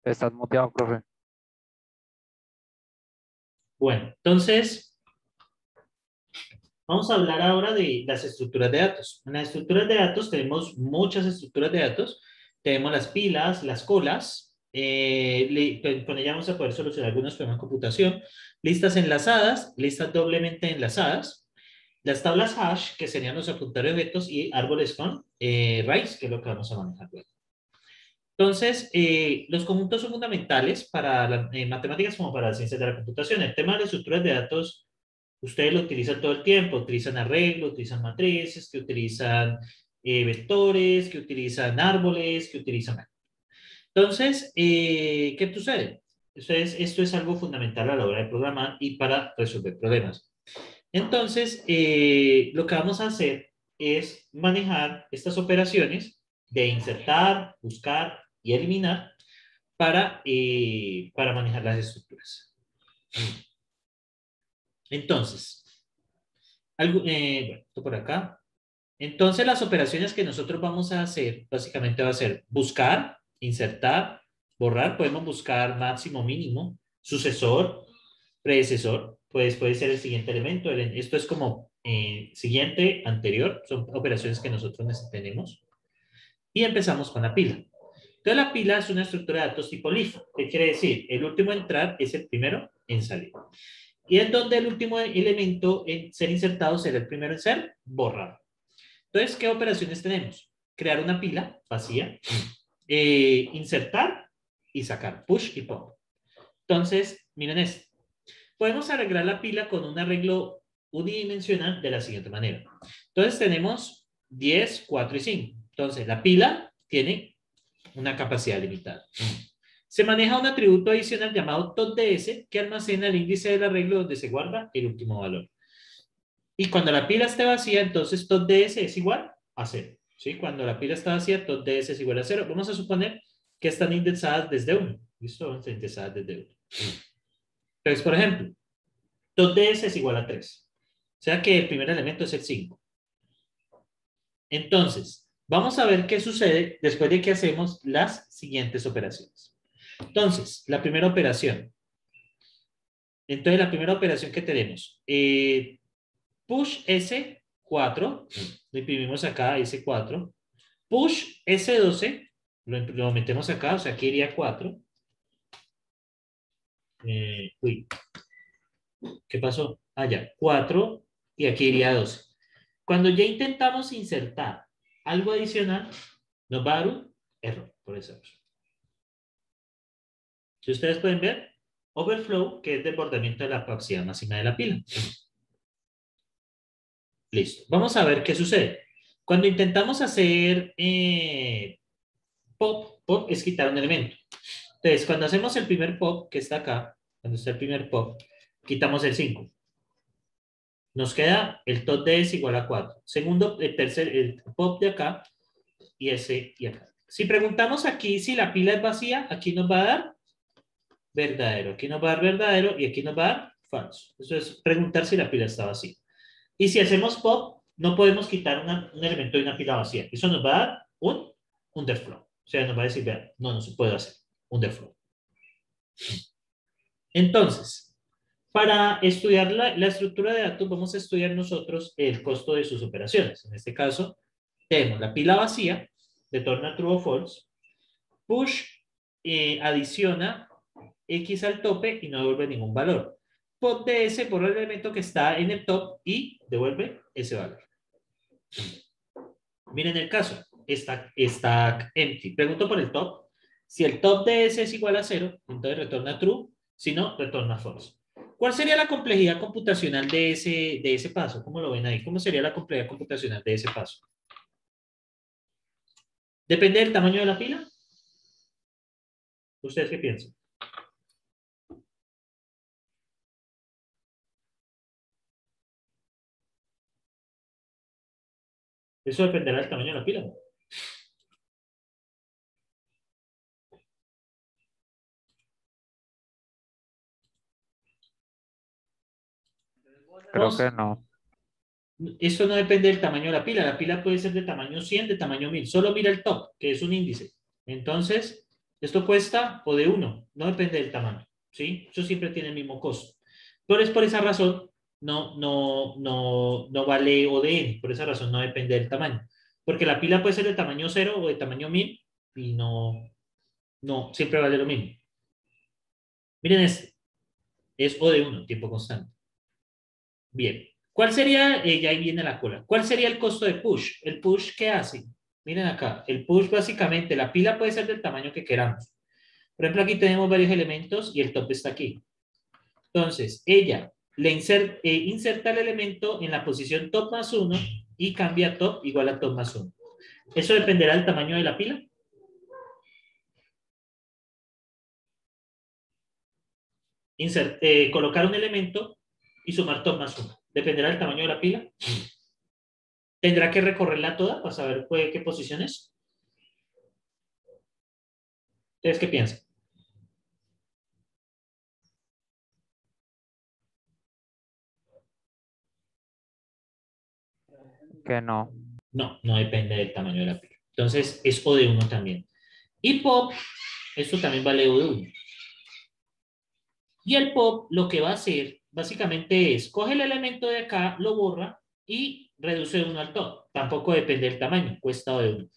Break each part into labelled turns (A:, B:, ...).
A: Estás muteado, profe.
B: Bueno, entonces vamos a hablar ahora de las estructuras de datos. En las estructuras de datos tenemos muchas estructuras de datos. Tenemos las pilas, las colas. Con ellas vamos a poder solucionar algunos problemas de computación. Listas enlazadas, listas doblemente enlazadas. Las tablas hash, que serían los apuntadores de objetos, y árboles con raíz, que es lo que vamos a manejar luego. Entonces, los conjuntos son fundamentales para las matemáticas como para las ciencias de la computación. El tema de las estructuras de datos, ustedes lo utilizan todo el tiempo. Utilizan arreglo, utilizan matrices, que utilizan vectores, que utilizan árboles, que utilizan... Entonces, ¿qué sucede? Entonces, esto es algo fundamental a la hora de programar y para resolver problemas. Entonces, lo que vamos a hacer es manejar estas operaciones de insertar, buscar y eliminar para manejar las estructuras. Entonces, bueno, esto por acá. Entonces, las operaciones que nosotros vamos a hacer, básicamente va a ser buscar, insertar, borrar. Podemos buscar máximo, mínimo, sucesor, predecesor, pues puede ser el siguiente elemento. Esto es como siguiente, anterior, son operaciones que nosotros tenemos. Y empezamos con la pila. Entonces la pila es una estructura de datos tipo LIFO. ¿Qué quiere decir? El último en entrar es el primero en salir. Y es donde el último elemento en ser insertado será el primero en ser borrado. Entonces, ¿qué operaciones tenemos? Crear una pila vacía, insertar y sacar, push y pop. Entonces, miren esto. Podemos arreglar la pila con un arreglo unidimensional de la siguiente manera. Entonces tenemos 10, 4 y 5. Entonces la pila tiene una capacidad limitada. Se maneja un atributo adicional llamado TOTDS que almacena el índice del arreglo donde se guarda el último valor. Y cuando la pila esté vacía, entonces TOTDS es igual a 0. ¿Sí? Cuando la pila está vacía, TOTDS es igual a 0. Vamos a suponer que están indexadas desde 1. ¿Listo? Están indexadas desde 1. Entonces, por ejemplo, 2ds es igual a 3. O sea que el primer elemento es el 5. Entonces, vamos a ver qué sucede después de que hacemos las siguientes operaciones. Entonces, la primera operación. Entonces, la primera operación que tenemos. Push S4. Lo imprimimos acá, S4. Push S12. Lo metemos acá, o sea, aquí iría 4. Uy, ¿qué pasó? Ah, ya, 4 y aquí iría 12. Cuando ya intentamos insertar algo adicional, nos va a dar un error, por eso. Si ustedes pueden ver, overflow, que es desbordamiento de la capacidad máxima de la pila. Listo. Vamos a ver qué sucede. Cuando intentamos hacer pop es quitar un elemento. Entonces, cuando hacemos el primer pop, que está acá, cuando está el primer pop, quitamos el 5. Nos queda el top de S igual a 4. Segundo, el pop de acá y ese y acá. Si preguntamos aquí si la pila es vacía, aquí nos va a dar verdadero, aquí nos va a dar verdadero y aquí nos va a dar falso. Eso es preguntar si la pila está vacía. Y si hacemos pop, no podemos quitar un elemento de una pila vacía. Eso nos va a dar un deflow. O sea, nos va a decir, vean, no se puede hacer un deflow. Entonces, para estudiar la estructura de datos, vamos a estudiar nosotros el costo de sus operaciones. En este caso, tenemos la pila vacía, retorna true o false, push adiciona X al tope y no devuelve ningún valor. Pop de S borra el elemento que está en el top y devuelve ese valor. Miren el caso, stack empty. Pregunto por el top. Si el top de S es igual a 0, entonces retorna true. Si no, retorna false. ¿Cuál sería la complejidad computacional de ese paso? ¿Cómo lo ven ahí? ¿Cómo sería la complejidad computacional de ese paso? ¿Depende del tamaño de la pila? ¿Ustedes qué piensan? Eso dependerá del tamaño de la pila.
A: Creo que no.
B: Esto no depende del tamaño de la pila. La pila puede ser de tamaño 100, de tamaño 1000. Solo mira el top, que es un índice. Entonces, Esto cuesta o de 1, no depende del tamaño, ¿sí? Eso siempre tiene el mismo costo. Pero es por esa razón no vale O de N, por esa razón no depende del tamaño. Porque la pila puede ser de tamaño 0 o de tamaño 1000 y no, siempre vale lo mismo. Miren este, es O de 1, tiempo constante. Bien. ¿Cuál sería, ya ahí viene la cola, cuál sería el costo de push? ¿El push qué hace? Miren acá, el push básicamente, la pila puede ser del tamaño que queramos. Por ejemplo, aquí tenemos varios elementos y el top está aquí. Entonces, ella inserta el elemento en la posición top más 1 y cambia top igual a top más 1. ¿Eso dependerá del tamaño de la pila? Colocar un elemento y sumar top más 1. ¿Dependerá del tamaño de la pila? ¿Tendrá que recorrerla toda para saber qué posición es? ¿Ustedes qué piensan?
A: Que no.
B: No depende del tamaño de la pila. Entonces, es O de 1 también. Y pop, esto también vale O de 1. Y el pop lo que va a hacer básicamente es, coge el elemento de acá, lo borra y reduce de 1 al top. Tampoco depende del tamaño, cuesta O de 1.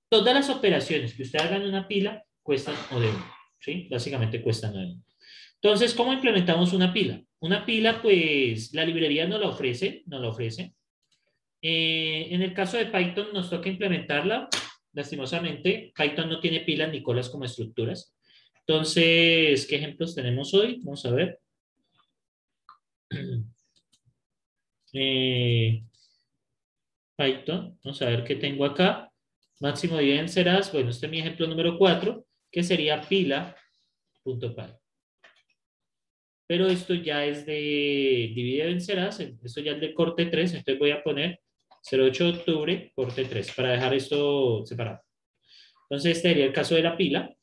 B: Todas las operaciones que usted haga en una pila cuestan O de 1. ¿Sí? Básicamente cuestan O de 1. Entonces, ¿cómo implementamos una pila? Una pila, pues, la librería no la ofrece, no la ofrece. En el caso de Python nos toca implementarla. Lastimosamente, Python no tiene pilas ni colas como estructuras. Entonces, ¿qué ejemplos tenemos hoy? Vamos a ver. Eh, Python, vamos a ver qué tengo acá. Máximo de vencerás. Bueno, este es mi ejemplo número 4, que sería pila.py. Pero esto ya es de divide vencerás, esto ya es de corte 3, entonces voy a poner 08 de octubre, corte 3, para dejar esto separado. Entonces, este sería el caso de la pila.py,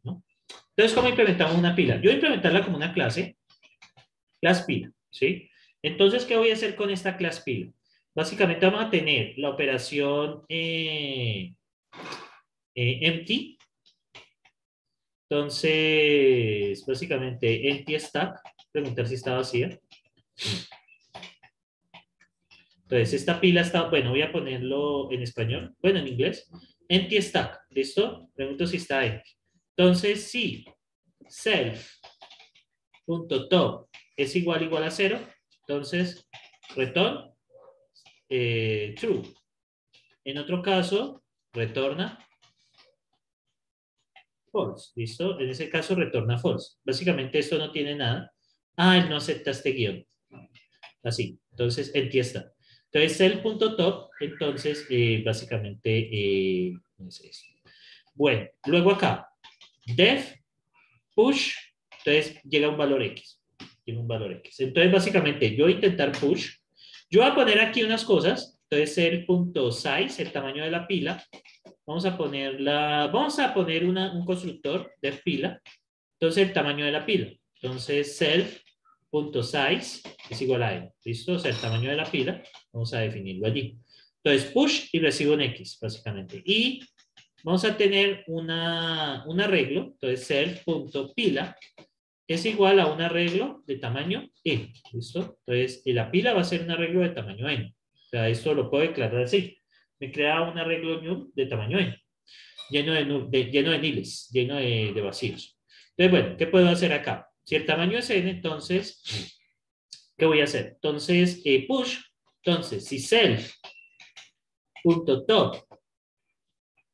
B: ¿no? Entonces, ¿cómo implementamos una pila? Yo voy a implementarla como una class pila, ¿sí? Entonces, ¿qué voy a hacer con esta class pila? Básicamente vamos a tener la operación empty. Entonces, básicamente empty stack, preguntar si está vacía. Entonces, esta pila está, bueno, voy a ponerlo en español, bueno, en inglés. Empty stack, ¿listo? Pregunto si está empty. Entonces, si self.top es igual a 0, entonces return true. En otro caso, retorna false, ¿listo? En ese caso, retorna false. Básicamente esto no tiene nada. Ah, él no acepta este guión. Así, entonces empty está. Entonces, self.top, entonces, básicamente, no sé eso. Bueno, luego acá, def, push, entonces llega un valor X. Llega un valor X. Entonces, básicamente, yo voy a intentar push. Yo voy a poner aquí unas cosas. Entonces, el.size, el tamaño de la pila. Vamos a poner un constructor de pila. Entonces, el tamaño de la pila. Entonces, self.size es igual a n. ¿Listo? O sea, el tamaño de la pila, vamos a definirlo allí. Entonces, push y recibo un X, básicamente. Y vamos a tener un arreglo. Entonces, self.pila es igual a un arreglo de tamaño n. ¿Listo? Entonces, la pila va a ser un arreglo de tamaño n. O sea, esto lo puedo declarar así. Me crea un arreglo new de tamaño n, lleno de niles, lleno de vacíos. Entonces, bueno, ¿qué puedo hacer acá? Si el tamaño es n, entonces, ¿qué voy a hacer? Entonces, push. Entonces, si self.top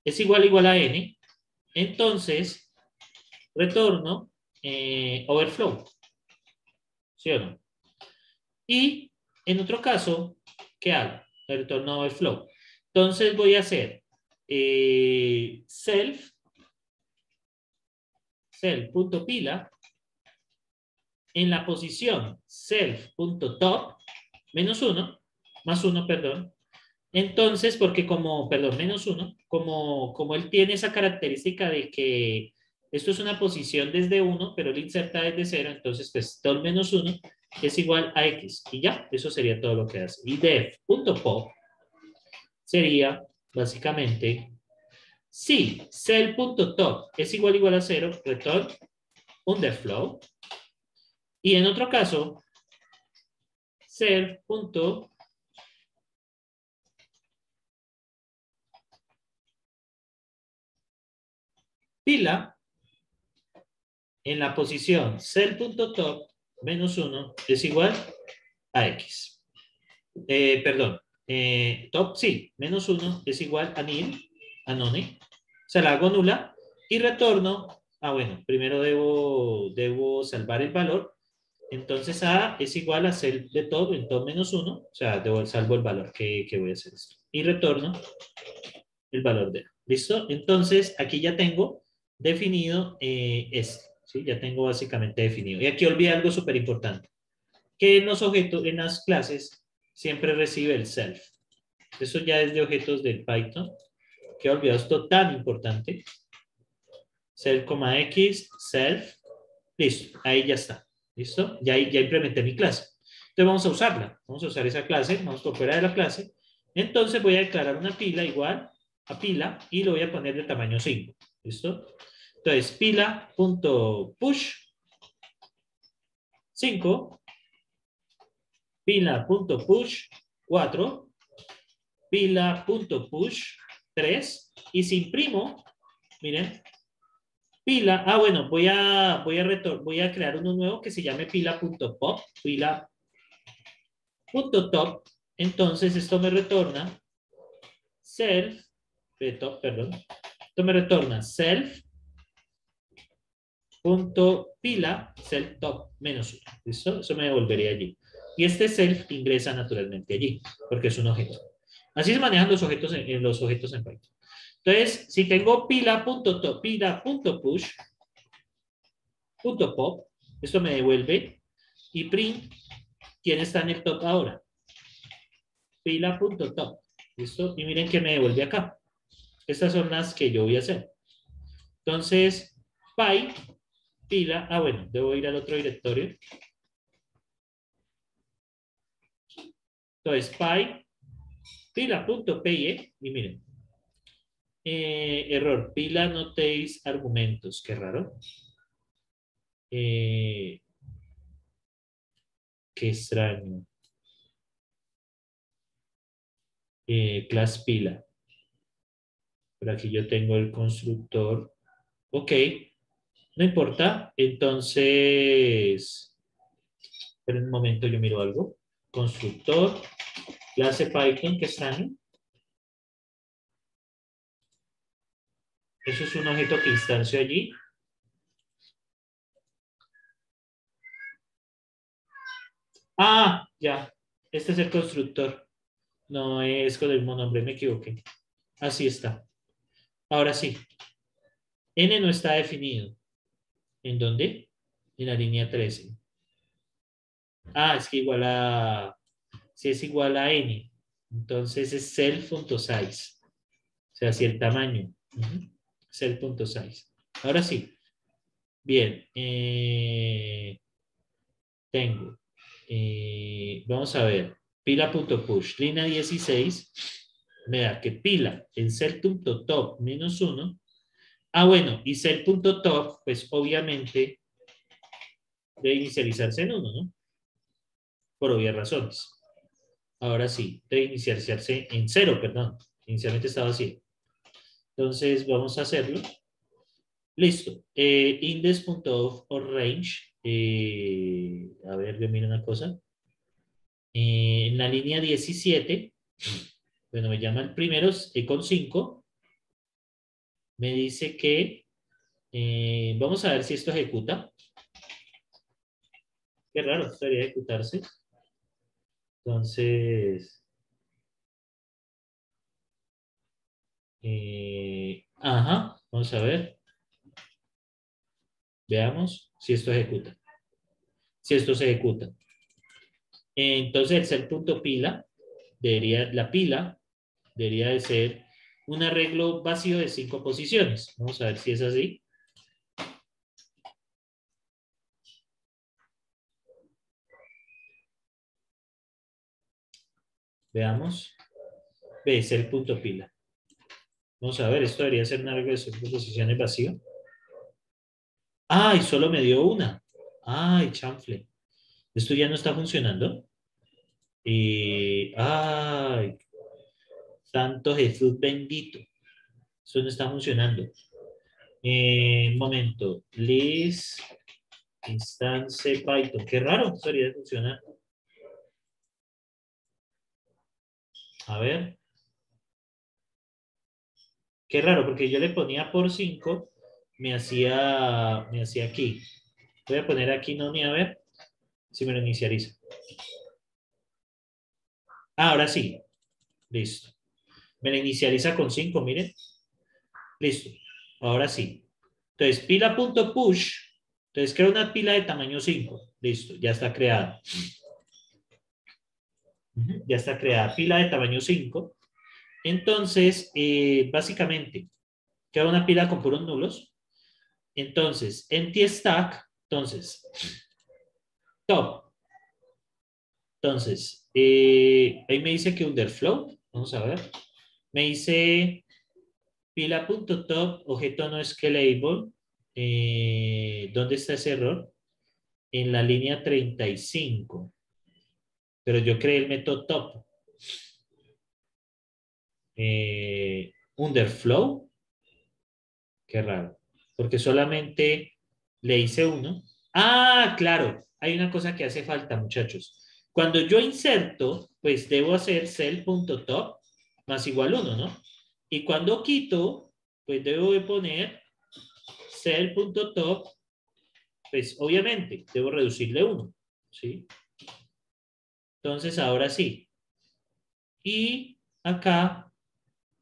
B: es igual a n, entonces retorno overflow. ¿Sí o no? Y en otro caso, ¿qué hago? Retorno overflow. Entonces voy a hacer self.pila en la posición self.top menos 1, más 1, perdón. Entonces, porque menos 1, como él tiene esa característica de que esto es una posición desde 1, pero él inserta desde 0, entonces pues top menos 1 es igual a x. Y ya, eso sería todo lo que hace. Y def.pop sería básicamente Si cell.top es igual a 0, return underflow. Y en otro caso, cell.pila en la posición cell.top menos 1 es igual a x. Perdón, top, sí, menos 1 es igual a nil, a none. Se la hago nula y retorno. Bueno, primero debo salvar el valor. Entonces A es igual a cell de top en top menos 1. O sea, salvo el valor que voy a hacer esto. Y retorno el valor de A. ¿Listo? Entonces, aquí ya tengo definido esto. ¿Sí? Ya tengo básicamente definido. Y aquí olvidé algo súper importante. Que en los objetos, en las clases, siempre recibe el self. Eso ya es de objetos del Python. Que he olvidado esto tan importante. Self, x, self. Listo, ahí ya está. ¿Listo? Ya implementé mi clase. Entonces vamos a usarla. Vamos a usar esa clase. Vamos por fuera de la clase. Entonces voy a declarar una pila igual a pila y lo voy a poner de tamaño 5. ¿Listo? Entonces pila.push 5, pila.push 4, pila.push 3 y si imprimo, miren, pila, bueno, voy a crear uno nuevo que se llame pila.pop, pila.top, entonces esto me retorna self, perdón, esto me retorna self.pila, self top menos 1, ¿listo? Eso me devolvería allí. Y este self ingresa naturalmente allí, porque es un objeto. Así se manejan los objetos los objetos en Python. Entonces, si tengo pila.top, pila.push, .pop, esto me devuelve y print quién está en el top ahora. Pila.top. ¿Listo? Y miren que me devuelve acá. Estas son las que yo voy a hacer. Entonces, py, pila, bueno, debo ir al otro directorio. Entonces, py, pila.py, y miren. Error, pila no teis argumentos, qué raro. Qué extraño. Class pila. Por aquí yo tengo el constructor. Ok, no importa. Entonces, esperen un momento, yo miro algo. Constructor, clase Python, que extraño. Eso es un objeto que instancio allí. Ya. Este es el constructor. No es con el mismo nombre, me equivoqué. Así está. Ahora sí. N no está definido. ¿En dónde? En la línea 13. Es que igual a... Si es igual a N. Entonces es self.size. O sea, si el tamaño. Self.size. Ahora sí. Bien. Tengo. Vamos a ver. Pila.push. Línea 16. Me da que pila en self.top menos 1. Bueno. Y self.top, pues obviamente debe inicializarse en 1, ¿no? Por obvias razones. Ahora sí, debe inicializarse en 0, perdón. Inicialmente estaba así. Entonces, vamos a hacerlo. Listo. Index.of o range. A ver, yo miro una cosa. En la línea 17, bueno, me llama el primero con 5. Me dice que, vamos a ver si esto ejecuta. Qué raro, esto debería ejecutarse. Entonces, vamos a ver. Veamos si esto ejecuta. Si esto se ejecuta. Entonces, el ser.pila, la pila debería de ser un arreglo vacío de 5 posiciones. Vamos a ver si es así. Veamos. Ser.pila. Vamos a ver, esto debería ser una regla de superposiciones vacío. ¡Ay, solo me dio una! ¡Ay, chanfle! ¿Esto ya no está funcionando? ¡Ay! Santo Jesús bendito. Esto no está funcionando. Un momento. List instance Python. Qué raro, esto debería funcionar. A ver. Qué raro, porque yo le ponía por 5, me hacía aquí. Voy a poner aquí no ni a ver si me lo inicializa. Ah, ahora sí. Listo. Me lo inicializa con 5, miren. Listo. Ahora sí. Entonces, pila.push. Entonces, crea una pila de tamaño 5. Listo, ya está creada. Ya está creada. Pila de tamaño 5. Entonces, básicamente, queda una pila con puros nulos. Entonces, empty stack. Entonces, top. Entonces, ahí me dice que underflow. Vamos a ver. Me dice pila.top, objeto no scalable. ¿Dónde está ese error? En la línea 35. Pero yo creé el método top. Underflow. Qué raro. Porque solamente le hice uno. Ah, claro. Hay una cosa que hace falta, muchachos. Cuando yo inserto, pues debo hacer cell.top más igual 1, ¿no? Y cuando quito, pues debo de poner cell.top, pues obviamente debo reducirle 1, ¿sí? Entonces ahora sí. Y acá,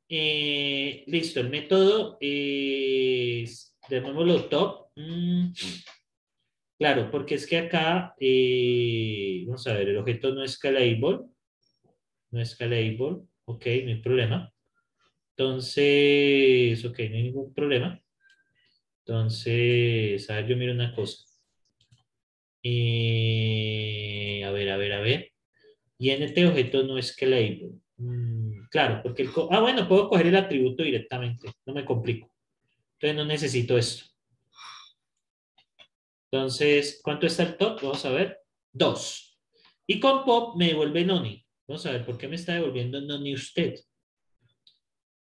B: listo, el método es, llamémoslo top. Claro, porque es que acá, vamos a ver, el objeto no es scalable, no es scalable, ok, no hay problema. Entonces, ok, no hay ningún problema. Entonces, a ver, yo miro una cosa. A ver, a ver, a ver. Y en este objeto no es scalable. Claro, porque bueno, puedo coger el atributo directamente, no me complico. Entonces no necesito esto. Entonces, ¿cuánto está el top? Vamos a ver. 2. Y con pop me devuelve noni. Vamos a ver, ¿por qué me está devolviendo noni usted?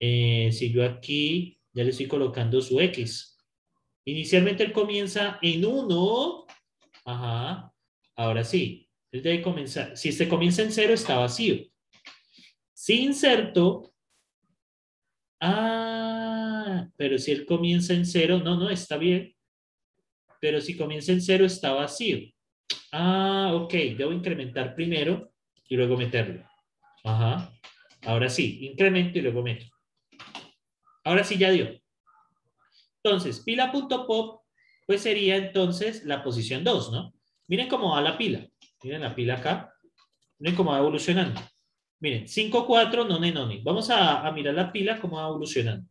B: Si yo aquí ya le estoy colocando su X. Inicialmente él comienza en 1. Ajá. Ahora sí. Él debe comenzar. Si este comienza en 0, está vacío. Si inserto. Ah, pero si él comienza en 0, no, no, está bien. Pero si comienza en 0, está vacío. Ah, ok. Debo incrementar primero y luego meterlo. Ajá. Ahora sí, incremento y luego meto. Ahora sí ya dio. Entonces, pila.pop, pues sería entonces la posición 2, ¿no? Miren cómo va la pila. Miren la pila acá. Miren cómo va evolucionando. Miren, 5, 4, none, none. Vamos a mirar la pila cómo va evolucionando.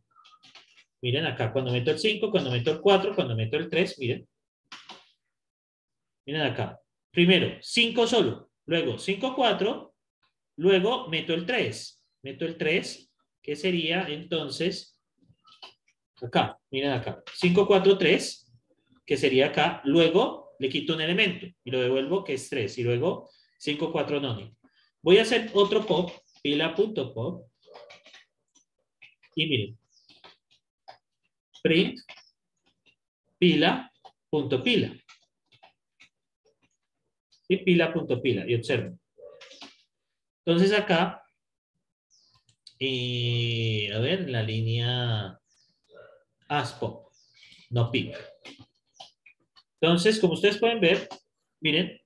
B: Miren acá, cuando meto el 5, cuando meto el 4, cuando meto el 3, miren. Miren acá. Primero, 5 solo. Luego, 5, 4. Luego, meto el 3. Meto el 3, que sería entonces acá. Miren acá. 5, 4, 3, que sería acá. Luego, le quito un elemento y lo devuelvo, que es 3. Y luego, 5, 4, none. Voy a hacer otro pop, pila.pop. Y miren, print pila.pila. Y pila.pila. Y observen. Entonces acá, a ver, en la línea ASPO, no pip. Entonces, como ustedes pueden ver, miren,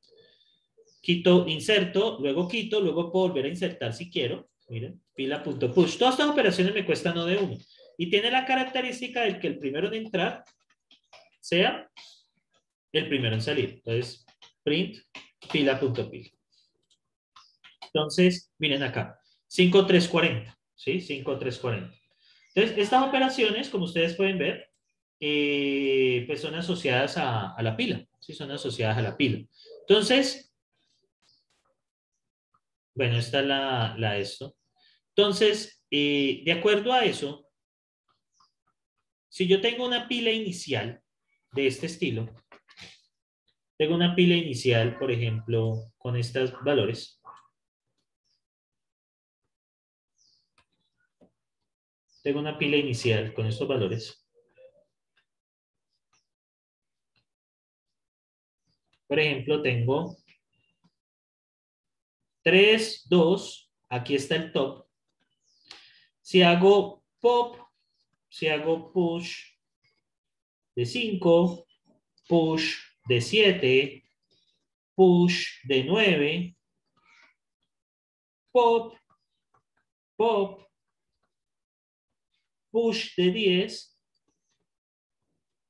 B: quito, inserto, luego quito, luego puedo volver a insertar si quiero. Miren, pila.push. Todas estas operaciones me cuestan no de 1. Y tiene la característica de que el primero en entrar sea el primero en salir. Entonces, print pila.pila. Entonces, miren acá, 5340, ¿sí? 5340. Entonces, estas operaciones, como ustedes pueden ver, pues son asociadas a la pila, ¿sí? Son asociadas a la pila. Entonces, bueno, esta es la esto. Entonces, de acuerdo a eso, Si yo tengo una pila inicial de este estilo, tengo una pila inicial, por ejemplo, con estos valores. Tengo una pila inicial con estos valores. Por ejemplo, tengo 3, 2, aquí está el top. Si hago pop, si hago push de 5, push de 7, push de 9, pop, pop, push de 10.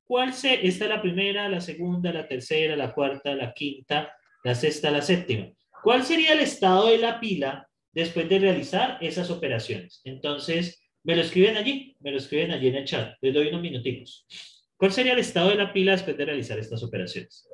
B: Esta es la primera, la segunda, la tercera, la cuarta, la quinta, la sexta, la séptima. ¿Cuál sería el estado de la pila después de realizar esas operaciones? Entonces, me lo escriben allí en el chat. Les doy unos minuticos. ¿Cuál sería el estado de la pila después de realizar estas operaciones?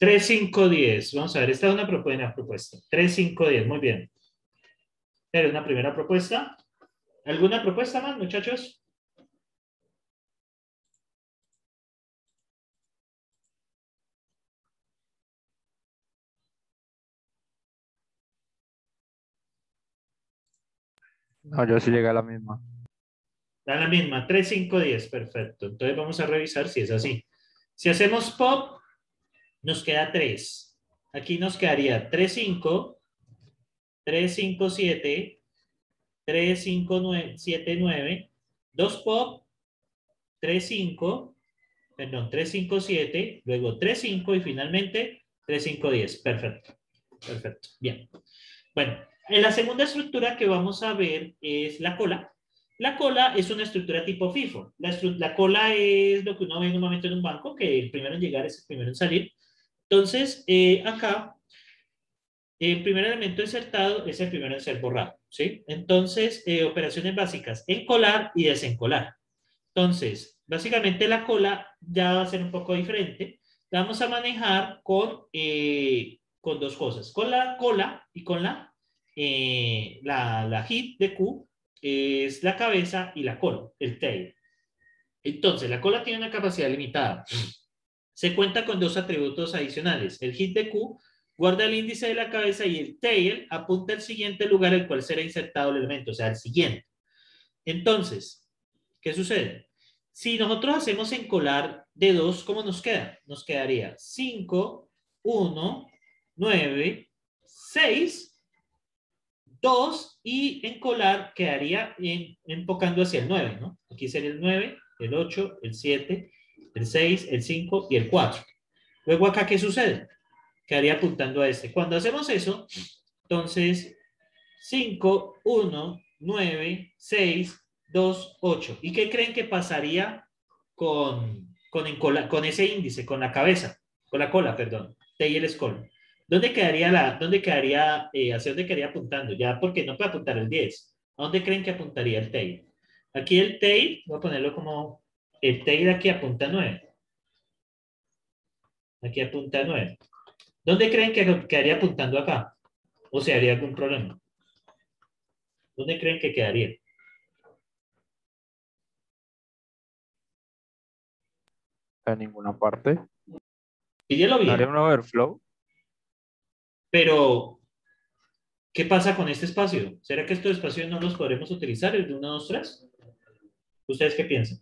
B: Tres, 5, 10. Vamos a ver, esta es una buena propuesta. 3, 5, 10. Muy bien. Era una primera propuesta. ¿Alguna propuesta más, muchachos?
A: No, yo sí llegué a la misma.
B: Da la misma. 3, 5, 10. Perfecto. Entonces vamos a revisar si es así. Si hacemos pop, nos queda 3. Aquí nos quedaría 3, 5, 3, 5, 7, 3, 5, 9, 7, 9, 2 pop, 3, 5, perdón, 3, 5, 7, luego 3, 5 y finalmente 3, 5, 10. Perfecto. Perfecto. Bien. Bueno, en la segunda estructura que vamos a ver es la cola. La cola es una estructura tipo FIFO. La cola es lo que uno ve normalmente en un banco, que el primero en llegar es el primero en salir. Entonces, acá, el primer elemento insertado es el primero en ser borrado, ¿sí? Entonces, operaciones básicas, encolar y desencolar. Entonces, básicamente la cola ya va a ser un poco diferente. La vamos a manejar con dos cosas, con la cola y con la hit de Q, es la cabeza y la cola, el tail. Entonces, la cola tiene una capacidad limitada. Se cuenta con dos atributos adicionales. El hit de Q guarda el índice de la cabeza y el tail apunta al siguiente lugar al cual será insertado el elemento, o sea, al siguiente. Entonces, ¿qué sucede? Si nosotros hacemos encolar de 2, ¿cómo nos queda? Nos quedaría 5, 1, 9, 6, 2 y encolar quedaría enfocando hacia el 9, ¿no? Aquí sería el 9, el 8, el 7 el 6, el 5 y el 4. Luego acá, ¿qué sucede? Quedaría apuntando a este. Cuando hacemos eso, entonces 5, 1, 9, 6, 2, 8. ¿Y qué creen que pasaría con ese índice, con la cabeza, con la cola, perdón, tail skull? ¿Hacia dónde quedaría apuntando? Ya porque no puede apuntar el 10. ¿A dónde creen que apuntaría el tail? Aquí el tail, voy a ponerlo como, el tail aquí apunta a 9. Aquí apunta a 9. ¿Dónde creen que quedaría apuntando acá? ¿O se haría algún problema? ¿Dónde creen que quedaría?
A: En ninguna parte.
B: Pídelo
A: Daría
B: bien.
A: un overflow.
B: Pero, ¿qué pasa con este espacio? ¿Será que estos espacios no los podremos utilizar el de 1, 2, 3? ¿Ustedes qué piensan?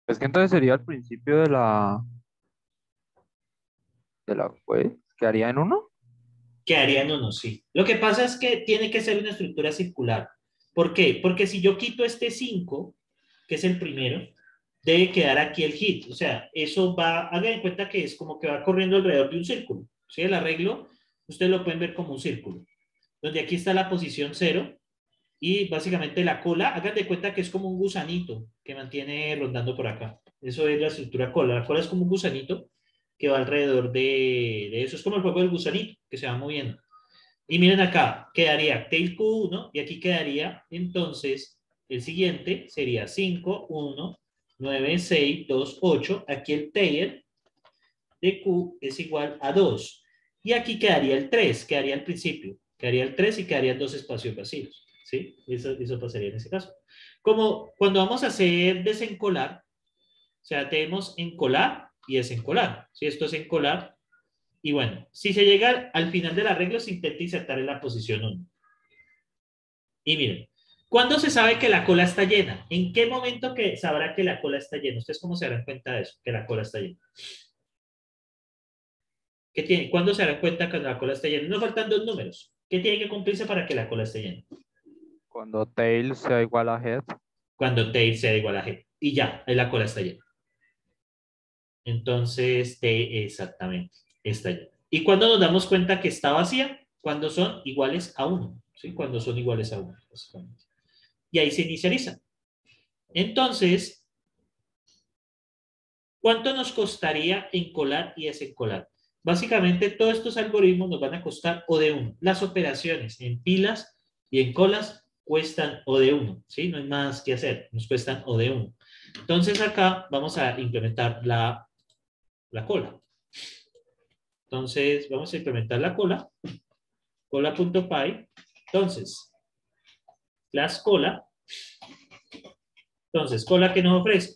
A: Es que entonces sería el principio de la web. ¿Quedaría en uno?
B: Quedaría en 1, sí. Lo que pasa es que tiene que ser una estructura circular. ¿Por qué? Porque si yo quito este 5, que es el primero, debe quedar aquí el hit. O sea, eso va, hagan en cuenta que es como que va corriendo alrededor de un círculo. ¿Sí? El arreglo, ustedes lo pueden ver como un círculo. Donde aquí está la posición 0 y básicamente la cola, hagan de cuenta que es como un gusanito que mantiene rondando por acá. Eso es la estructura cola. La cola es como un gusanito que va alrededor de eso. Es como el juego del gusanito que se va moviendo. Y miren acá, quedaría tail Q1 y aquí quedaría entonces el siguiente sería 5, 1, 9, 6, 2, 8. Aquí el tail de Q es igual a 2. Y aquí quedaría el 3, quedaría al principio. Quedaría el 3 y quedarían dos espacios vacíos. ¿Sí? Eso pasaría en ese caso. Como cuando vamos a hacer desencolar, o sea, tenemos encolar y desencolar. Si esto es encolar, y bueno, si se llega al final del arreglo, se intenta insertar en la posición 1. Y miren, ¿cuándo se sabe que la cola está llena? ¿En qué momento que sabrá que la cola está llena? ¿Ustedes cómo se darán cuenta de eso? Que la cola está llena. ¿Cuándo se darán cuenta que la cola está llena? Nos faltan dos números. ¿Qué tiene que cumplirse para que la cola esté llena?
A: Cuando tail sea igual a head.
B: Cuando tail sea igual a g. Y ya, ahí la cola está llena. Entonces, T exactamente está llena. ¿Y cuándo nos damos cuenta que está vacía? Cuando son iguales a 1. ¿Sí? Cuando son iguales a 1, básicamente. Y ahí se inicializa. Entonces, ¿cuánto nos costaría encolar y desencolar? Básicamente, todos estos algoritmos nos van a costar O de 1. Las operaciones en pilas y en colas cuestan O de 1. ¿Sí? No hay más que hacer. Nos cuestan O de 1. Entonces, acá vamos a implementar la cola. Entonces, vamos a implementar la cola. Cola.py. Entonces, class cola. Entonces, cola que nos ofrece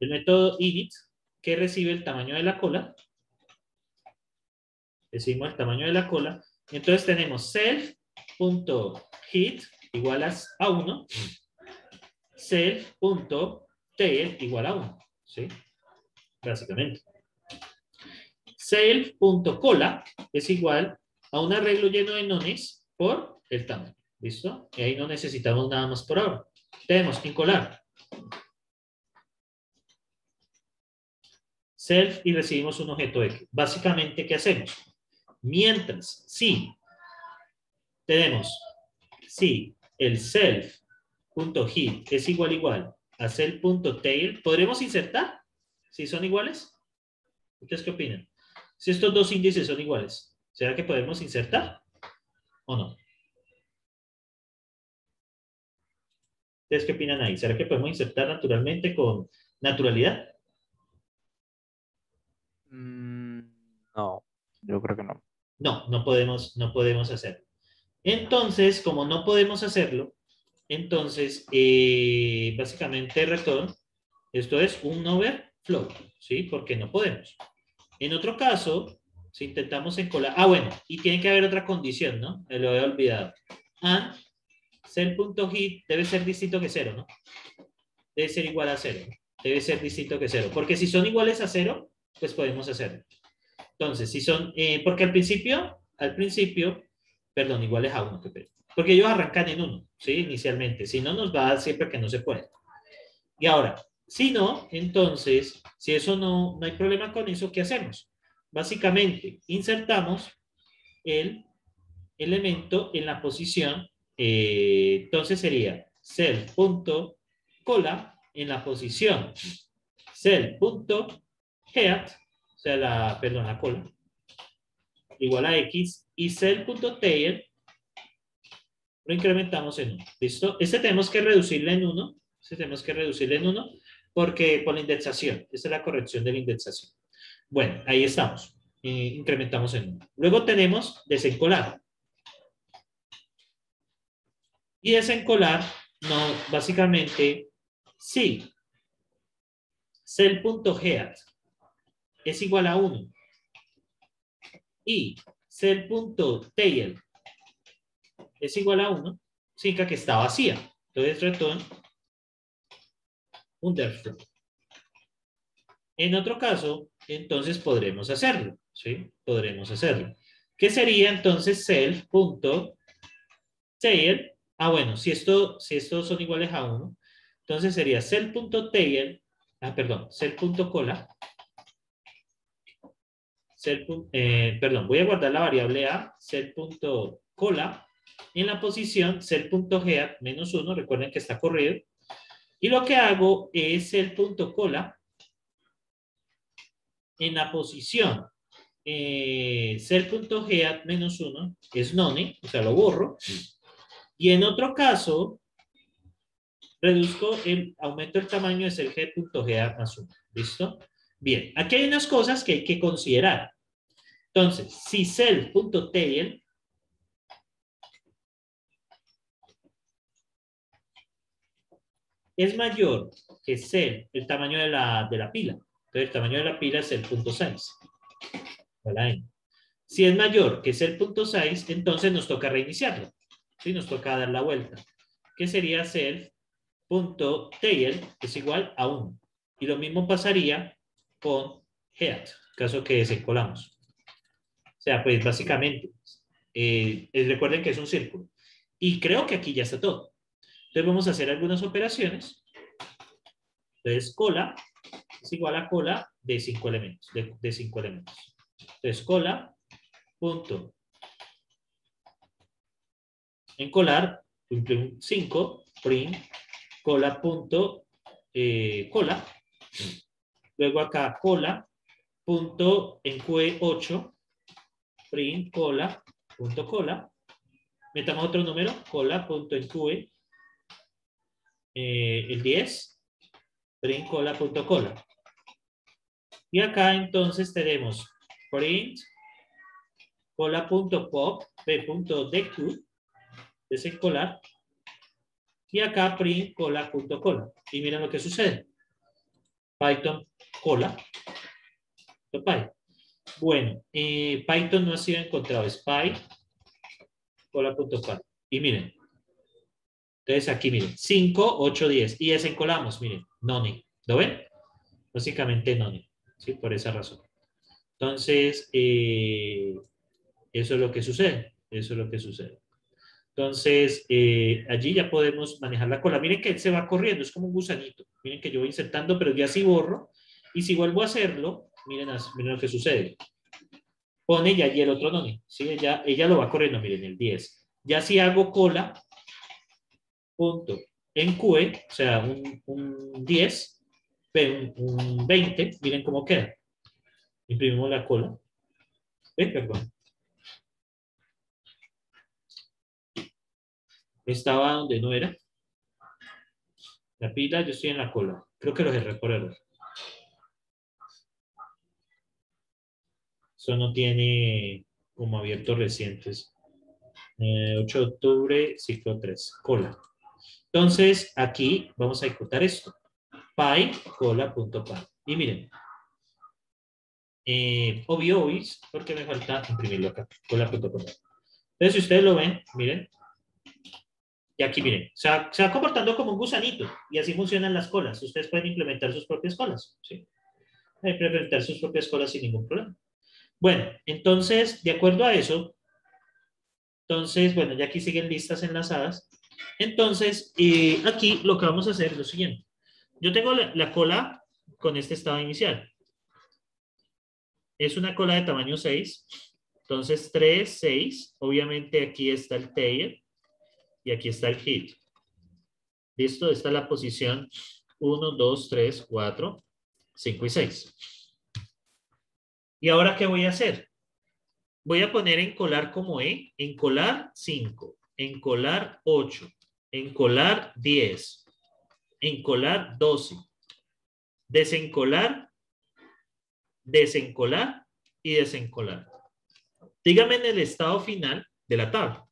B: el método init, que recibe el tamaño de la cola. Decimos el tamaño de la cola. Entonces tenemos self.hit igual a 1, self.tail igual a 1. ¿Sí? Básicamente. Self.cola es igual a un arreglo lleno de nones por el tamaño. ¿Listo? Y ahí no necesitamos nada más por ahora. Tenemos en colar self y recibimos un objeto X. Básicamente, ¿qué hacemos? Mientras, si tenemos, si el self.hit es igual a self.tail, ¿podremos insertar? Si son iguales. ¿Ustedes qué opinan? Si estos dos índices son iguales, ¿será que podemos insertar o no? ¿Ustedes qué opinan ahí? ¿Será que podemos insertar naturalmente con naturalidad?
A: Mm, no, yo creo que no.
B: No, no podemos hacerlo. Entonces, como no podemos hacerlo, entonces, básicamente return, esto es un overflow, ¿sí? Porque no podemos. En otro caso, si intentamos encolar, bueno, y tiene que haber otra condición, ¿no? Lo he olvidado. And cell.hit debe ser distinto que 0, ¿no? Debe ser igual a 0. Debe ser distinto que 0. Porque si son iguales a 0, pues podemos hacerlo. Entonces, si son, porque al principio, perdón, iguales a 1, porque ellos arrancan en 1, ¿sí? Inicialmente. Si no, nos va a dar siempre que no se puede. Y ahora, Si no, entonces, si eso no hay problema con eso, ¿qué hacemos? Básicamente, insertamos el elemento en la posición, entonces sería self.cola en la posición self.head, o sea, la cola, igual a X, y self.tail lo incrementamos en 1. ¿Listo? Este tenemos que reducirle en 1. Este tenemos que reducirle en 1 porque por la indexación. Esta es la corrección de la indexación. Bueno, ahí estamos. Incrementamos en 1. Luego tenemos desencolar. Y desencolar, no, básicamente, sí. Cell.head es igual a 1. Y cell.tail es igual a 1. Significa que está vacía. Entonces, return underflow. En otro caso, entonces podremos hacerlo, ¿sí? Podremos hacerlo. ¿Qué sería entonces self.tail? Ah, bueno, si estos son iguales a 1, entonces sería self.tail, self.cola, perdón, voy a guardar la variable a, self.cola, en la posición self.head menos 1, recuerden que está corrido, y lo que hago es self.cola en la posición self.head menos 1 es none, o sea, lo borro. Y en otro caso, aumento el tamaño de self.head más 1. ¿Listo? Bien, aquí hay unas cosas que hay que considerar. Entonces, si self.tail es mayor que self, el tamaño de la pila. Entonces, el tamaño de la pila es el 0.6. Si es mayor que self.6, entonces nos toca reiniciarlo. ¿Sí? Nos toca dar la vuelta. Que sería self.tail es igual a 1. Y lo mismo pasaría con head, caso que desencolamos. O sea, pues básicamente, recuerden que es un círculo. Y creo que aquí ya está todo. Entonces vamos a hacer algunas operaciones. Entonces, cola es igual a cola de 5 elementos. De 5 elementos. Entonces, cola, punto. Encolar, 5, print, cola, punto, cola. Luego acá, cola, punto, enque 8, print, cola, punto, cola. Metamos otro número, cola, punto, enque, el 10, print, cola, punto, cola. Y acá entonces tenemos print, cola.pop, p.deq, desencolar, y acá print cola.cola. Y miren lo que sucede. Python cola. Bueno, Python no ha sido encontrado. Es py cola.cola. Y miren. Entonces aquí miren. 5, 8, 10. Y desencolamos, miren. None. ¿Lo ven? Básicamente none. ¿Sí? Por esa razón. Entonces, eso es lo que sucede. Eso es lo que sucede. Entonces, allí ya podemos manejar la cola. Miren que él se va corriendo, es como un gusanito. Miren que yo voy insertando, pero ya sí borro. Y si vuelvo a hacerlo, miren lo que sucede. Pone ya allí el otro none. ¿Sí? Ella lo va corriendo, miren, el 10. Ya si hago cola, punto, en QE, o sea, un 10, un 20, miren cómo queda. Imprimimos la cola. Perdón. Estaba donde no era. La pila, yo estoy en la cola. Creo que lo cerré por error. Eso no tiene como abiertos recientes. 8 de octubre, ciclo 3, cola. Entonces, aquí vamos a ejecutar esto. Py, cola.py. Y miren, obvio, porque me falta imprimirlo acá, cola.py. Entonces, si ustedes lo ven, miren, y aquí miren, se va comportando como un gusanito, y así funcionan las colas. Ustedes pueden implementar sus propias colas, ¿sí? Pueden implementar sus propias colas sin ningún problema. Bueno, entonces, de acuerdo a eso, entonces, bueno, ya aquí siguen listas enlazadas. Entonces, aquí lo que vamos a hacer es lo siguiente. Yo tengo la cola con este estado inicial. Es una cola de tamaño 6. Entonces 3, 6. Obviamente aquí está el tail y aquí está el heel. ¿Listo? Esta es la posición 1, 2, 3, 4, 5 y 6. ¿Y ahora qué voy a hacer? Voy a poner encolar como E, encolar 5, encolar 8, encolar 10, encolar 12, desencolar, desencolar y desencolar. Dígame en el estado final de la tabla,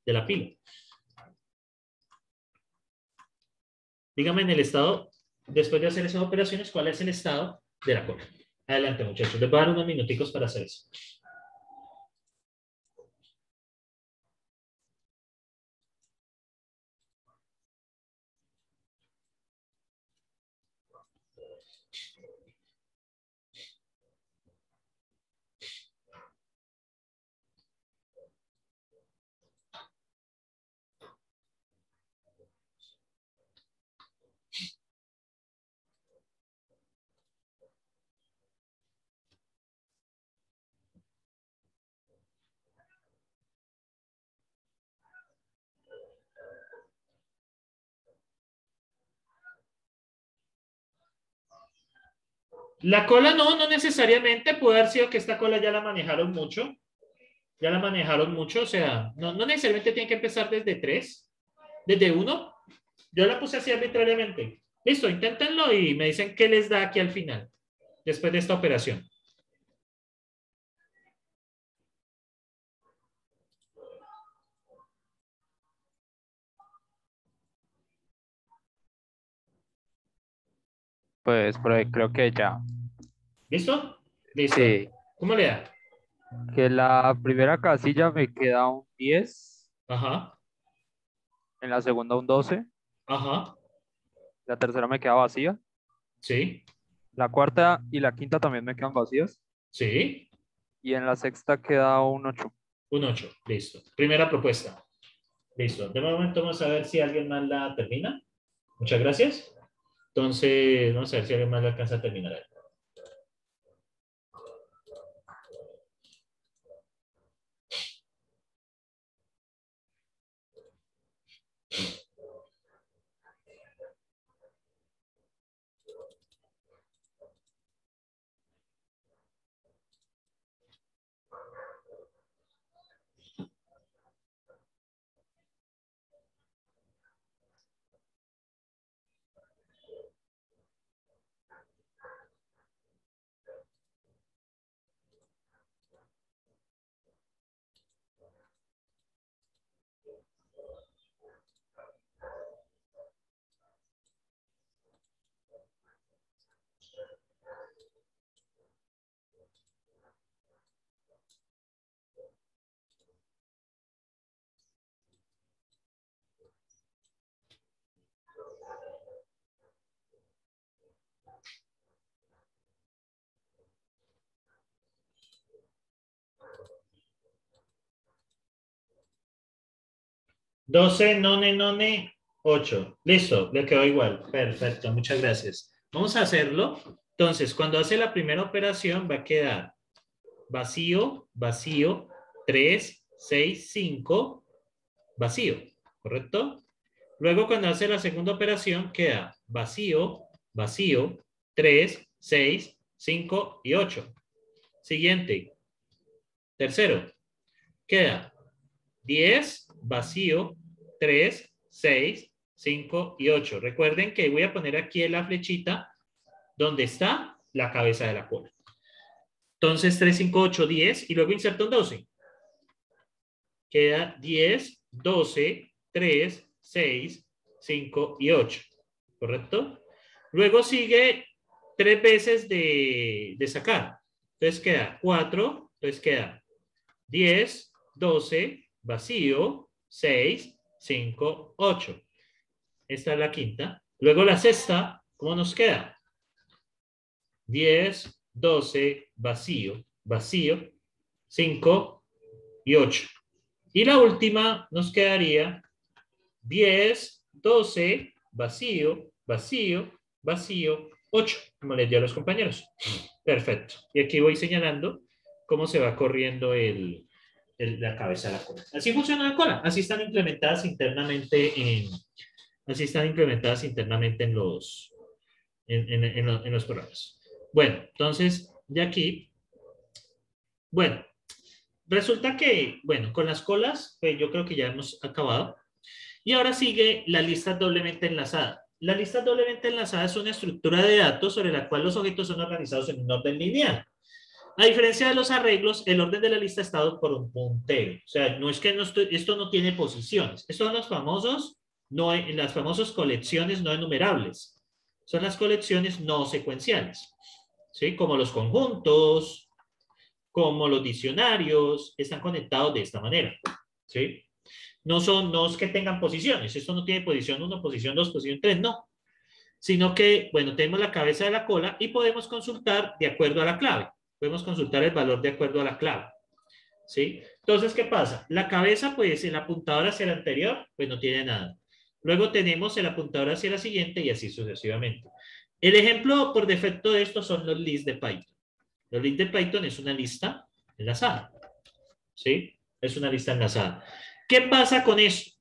B: de la pila. Dígame en el estado, después de hacer esas operaciones, cuál es el estado de la cola. Adelante, muchachos. Les voy a dar unos minuticos para hacer eso. La cola no necesariamente puede haber sido que esta cola ya la manejaron mucho. Ya la manejaron mucho, o sea, no necesariamente tiene que empezar desde 3, desde 1. Yo la puse así arbitrariamente. Listo, inténtenlo y me dicen qué les da aquí al final, después de esta operación.
A: Pues por ahí creo que ya.
B: ¿Listo? Listo.
A: Sí,
B: ¿Cómo le da?
A: que la primera casilla me queda un 10,
B: Ajá,
A: en la segunda un 12,
B: ajá,
A: la tercera me queda vacía,
B: sí,
A: la cuarta y la quinta también me quedan vacías,
B: sí,
A: y en la sexta queda un 8.
B: un 8. Listo. Primera propuesta. Listo. De momento vamos a ver si alguien más la termina. Muchas gracias. Entonces, vamos a ver si alguien más la alcanza a terminar. 12, none, 8. Listo, le quedó igual. Perfecto, muchas gracias. Vamos a hacerlo. Entonces, cuando hace la primera operación va a quedar vacío, vacío, 3, 6, 5, vacío, ¿correcto? Luego cuando hace la segunda operación queda vacío, vacío, 3, 6, 5 y 8. Siguiente. Tercero, queda 10, vacío, 3, 6, 5 y 8. Recuerden que voy a poner aquí en la flechita donde está la cabeza de la cola. Entonces 3, 5, 8, 10 y luego inserto un 12. Queda 10, 12, 3, 6, 5 y 8. ¿Correcto? Luego sigue 3 veces de sacar. Entonces queda 4, entonces queda 10, 12, vacío, 6, 5, 8. Esta es la quinta. Luego la sexta, ¿cómo nos queda? 10, 12, vacío, vacío, 5 y 8. Y la última nos quedaría 10, 12, vacío, vacío, vacío 8, como les di a los compañeros. Perfecto. Y aquí voy señalando cómo se va corriendo la cabeza de la cola. Así funciona la cola. Así están implementadas internamente en los programas. Bueno, entonces, de aquí, bueno, resulta que, bueno, con las colas, pues yo creo que ya hemos acabado. Y ahora sigue la lista doblemente enlazada. La lista doblemente enlazada es una estructura de datos sobre la cual los objetos son organizados en un orden lineal. A diferencia de los arreglos, el orden de la lista está dado por un puntero. O sea, no es que esto no tiene posiciones. Estos son los famosos, las famosas colecciones no enumerables. Son las colecciones no secuenciales. ¿Sí? Como los conjuntos, como los diccionarios, están conectados de esta manera. ¿Sí? No es que tengan posiciones. Esto no tiene posición 1, posición 2, posición 3, no. Sino que, bueno, tenemos la cabeza de la cola y podemos consultar de acuerdo a la clave. Podemos consultar el valor de acuerdo a la clave. ¿Sí? Entonces, ¿qué pasa? La cabeza, pues, el apuntador hacia la anterior, pues no tiene nada. Luego tenemos el apuntador hacia la siguiente y así sucesivamente. El ejemplo por defecto de esto son los lists de Python. Los lists de Python es una lista enlazada. ¿Sí? Es una lista enlazada. ¿Qué pasa con eso?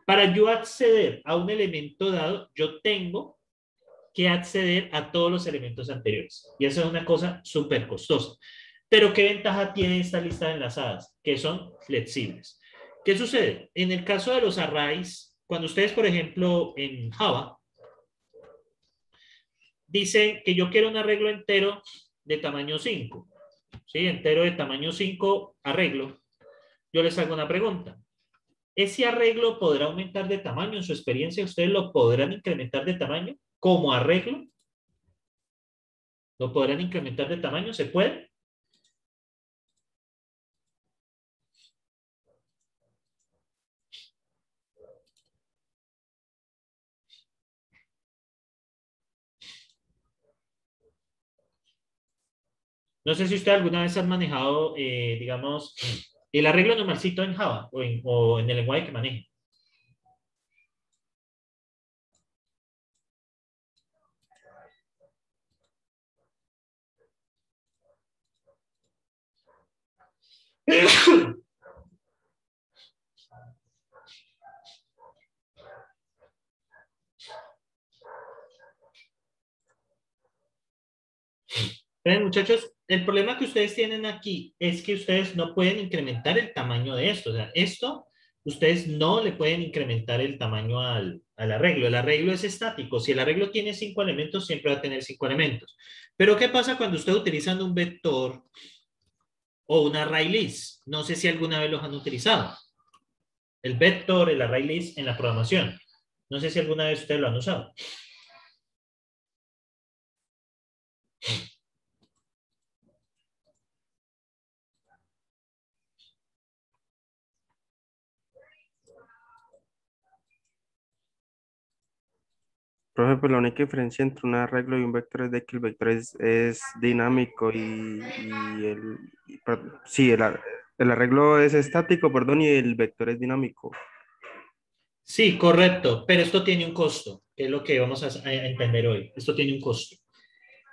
B: Para yo acceder a un elemento dado, yo tengo que acceder a todos los elementos anteriores. Y eso es una cosa súper costosa. Pero ¿qué ventaja tiene esta lista de enlazadas? Que son flexibles. ¿Qué sucede? En el caso de los arrays, cuando ustedes, por ejemplo, en Java, dicen que yo quiero un arreglo entero de tamaño 5, ¿sí? Entero de tamaño 5, arreglo. Yo les hago una pregunta. ¿Ese arreglo podrá aumentar de tamaño? En su experiencia, ¿ustedes lo podrán incrementar de tamaño como arreglo? ¿Lo podrán incrementar de tamaño? ¿Se puede? No sé si usted alguna vez ha manejado, digamos, el arreglo normalcito en Java o en el lenguaje que maneje. Muchachos, el problema que ustedes tienen aquí es que ustedes no pueden incrementar el tamaño de esto. O sea, esto, ustedes no le pueden incrementar el tamaño al arreglo. El arreglo es estático. Si el arreglo tiene 5 elementos, siempre va a tener 5 elementos. Pero ¿qué pasa cuando usted utilizando un vector o un array list? No sé si alguna vez los han utilizado. El vector, el array list en la programación. No sé si alguna vez ustedes lo han usado.
C: Profe, pues la única diferencia entre un arreglo y un vector es de que el vector es dinámico sí, el arreglo es estático, perdón, y el vector es dinámico.
B: Sí, correcto, pero esto tiene un costo, que es lo que vamos a entender hoy. Esto tiene un costo.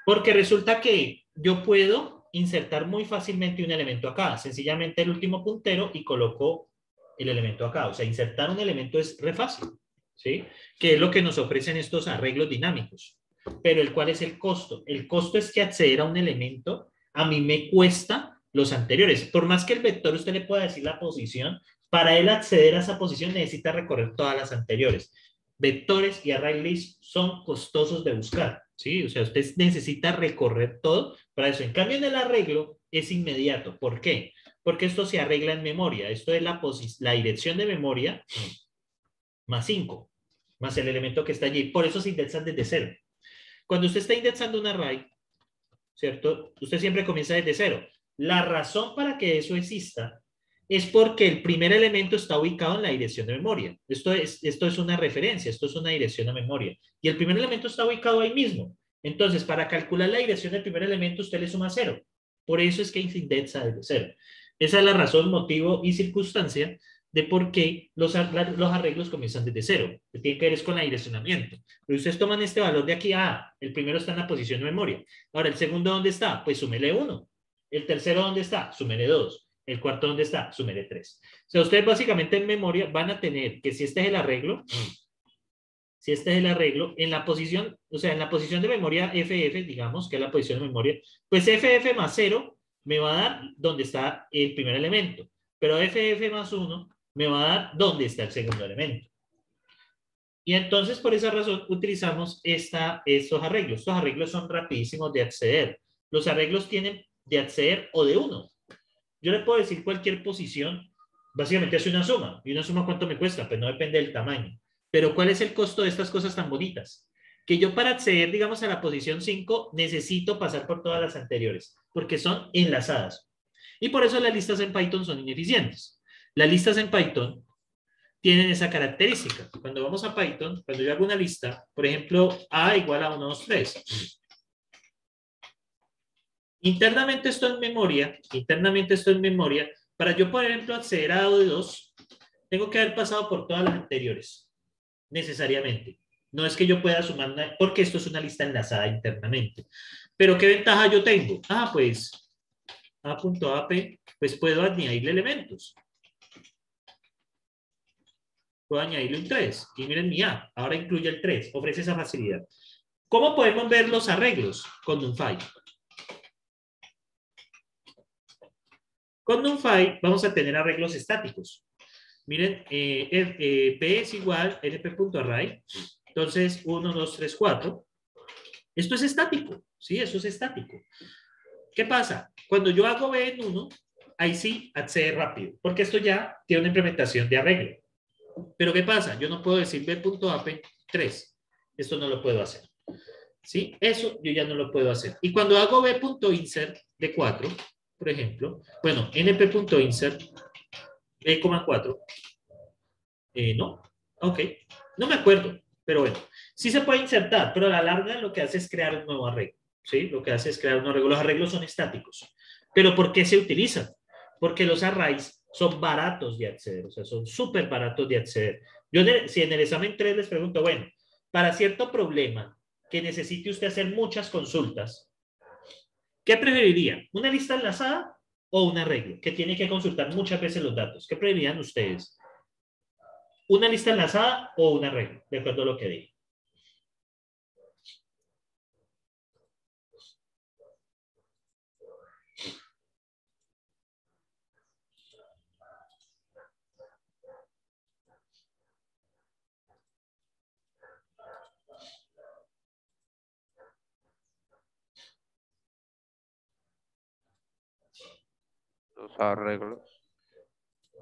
B: Porque resulta que yo puedo insertar muy fácilmente un elemento acá, sencillamente el último puntero y coloco el elemento acá. O sea, insertar un elemento es re fácil, ¿sí? Que es lo que nos ofrecen estos arreglos dinámicos. Pero ¿cuál es el costo? El costo es que acceder a un elemento a mí me cuesta los anteriores. Por más que el vector usted le pueda decir la posición, para él acceder a esa posición necesita recorrer todas las anteriores. Vectores y array list son costosos de buscar, ¿sí? O sea, usted necesita recorrer todo para eso. En cambio, en el arreglo es inmediato. ¿Por qué? Porque esto se arregla en memoria. Esto es la dirección de memoria más 5, más el elemento que está allí. Por eso se indexan desde cero. Cuando usted está indexando un array, ¿cierto? Usted siempre comienza desde cero. La razón para que eso exista es porque el primer elemento está ubicado en la dirección de memoria. Esto es una referencia, esto es una dirección a memoria. Y el primer elemento está ubicado ahí mismo. Entonces, para calcular la dirección del primer elemento, usted le suma 0. Por eso es que se indexa desde 0. Esa es la razón, motivo y circunstancia de por qué los arreglos comienzan desde cero. Que tiene que ver es con la direccionamiento. Pero ustedes toman este valor de aquí, el primero está en la posición de memoria. Ahora, ¿el segundo dónde está? Pues súmele 1. ¿El tercero dónde está? Súmele 2. ¿El cuarto dónde está? Súmele 3. O sea, ustedes básicamente en memoria van a tener que si este es el arreglo, en la posición, o sea, en la posición de memoria FF, digamos, que es la posición de memoria, pues FF más 0 me va a dar dónde está el primer elemento, pero FF más 1 me va a dar dónde está el segundo elemento. Y entonces, por esa razón, utilizamos estos arreglos. Estos arreglos son rapidísimos de acceder. Los arreglos tienen de acceder o de 1. Yo le puedo decir cualquier posición, básicamente hace una suma. ¿Y una suma cuánto me cuesta? Pues no depende del tamaño. Pero ¿cuál es el costo de estas cosas tan bonitas? Que yo para acceder, digamos, a la posición 5, necesito pasar por todas las anteriores, porque son enlazadas. Y por eso las listas en Python son ineficientes. Las listas en Python tienen esa característica. Cuando vamos a Python, cuando yo hago una lista, por ejemplo, A igual a 1, 2, 3. Internamente esto en memoria, para yo, por ejemplo, acceder a O2, tengo que haber pasado por todas las anteriores, necesariamente. No es que yo pueda sumar, porque esto es una lista enlazada internamente. Pero ¿qué ventaja yo tengo? Pues A.ap, pues puedo añadirle elementos. Puedo añadirle un 3. Y miren mi A, ahora incluye el 3, ofrece esa facilidad. ¿Cómo podemos ver los arreglos con NumPy? Con NumPy vamos a tener arreglos estáticos. Miren, P es igual np.array. Entonces, 1, 2, 3, 4. Esto es estático. Sí, eso es estático. ¿Qué pasa? Cuando yo hago B en 1, ahí sí accede rápido, porque esto ya tiene una implementación de arreglo. Pero ¿qué pasa? Yo no puedo decir b.ap 3. Esto no lo puedo hacer. ¿Sí? Eso yo ya no lo puedo hacer. Y cuando hago b.insert de 4, por ejemplo, bueno, np.insert b,4. No, ok, no me acuerdo, pero bueno, sí se puede insertar, pero a la larga lo que hace es crear un nuevo arreglo, ¿sí? Lo que hace es crear un arreglo. Los arreglos son estáticos. ¿Pero por qué se utilizan? Porque los arrays son baratos de acceder, o sea, son súper baratos de acceder. Yo, si en el examen 3 les pregunto, bueno, para cierto problema que necesite usted hacer muchas consultas, ¿qué preferiría? ¿Una lista enlazada o un arreglo que tiene que consultar muchas veces los datos? ¿Qué preferirían ustedes? ¿Una lista enlazada o un arreglo? De acuerdo a lo que dije.
A: Los arreglos.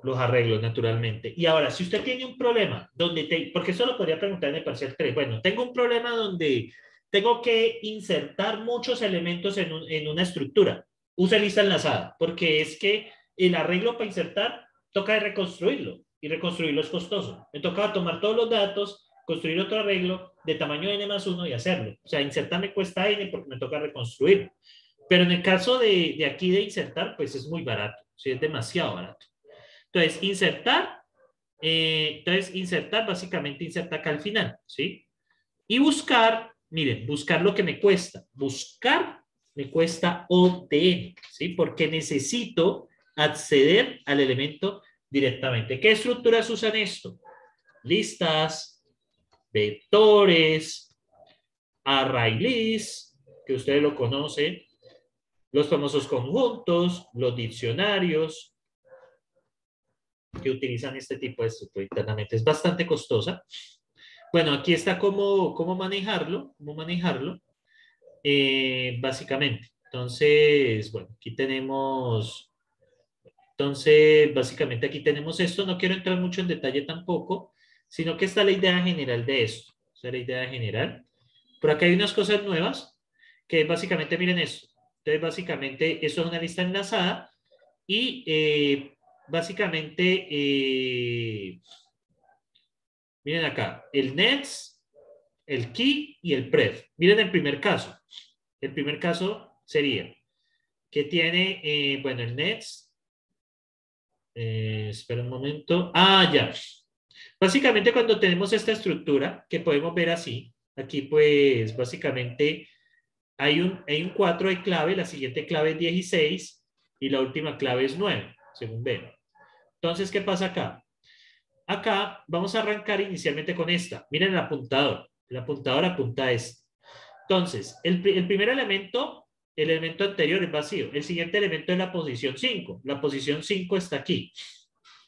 B: Los arreglos, naturalmente. Y ahora, si usted tiene un problema donde porque eso lo podría preguntar en el parcial 3. Bueno, tengo un problema donde tengo que insertar muchos elementos en una estructura. Use lista enlazada, porque es que el arreglo para insertar toca reconstruirlo, y reconstruirlo es costoso. Me toca tomar todos los datos, construir otro arreglo de tamaño n+1 y hacerlo. O sea, insertar me cuesta n porque me toca reconstruir. Pero en el caso de aquí de insertar, pues es muy barato, ¿sí? Es demasiado barato. Entonces, insertar, básicamente inserta acá al final, ¿sí? Y buscar, miren, buscar lo que me cuesta. Buscar me cuesta OTN, ¿sí? Porque necesito acceder al elemento directamente. ¿Qué estructuras usan esto? Listas, vectores, array list, que ustedes lo conocen, los famosos conjuntos, los diccionarios, que utilizan este tipo de estructura internamente. Es bastante costosa. Bueno, aquí está cómo manejarlo, básicamente. Entonces, bueno, básicamente aquí tenemos esto. No quiero entrar mucho en detalle tampoco, sino que está la idea general de esto. Esta es la idea general. Por acá hay unas cosas nuevas, que básicamente, miren esto. Entonces, básicamente, esto es una lista enlazada y básicamente, miren acá, el next, el key y el pref. Miren el primer caso. El primer caso sería que tiene, bueno, el next, Espera un momento. Ah, ya. Básicamente cuando tenemos esta estructura, que podemos ver así, aquí pues básicamente hay un 4 de clave, la siguiente clave es 16 y la última clave es 9, según ven. Entonces, ¿qué pasa acá? Acá vamos a arrancar inicialmente con esta. Miren el apuntador. El apuntador apunta a esto. Entonces, el primer elemento, el elemento anterior es vacío. El siguiente elemento es la posición 5. La posición 5 está aquí.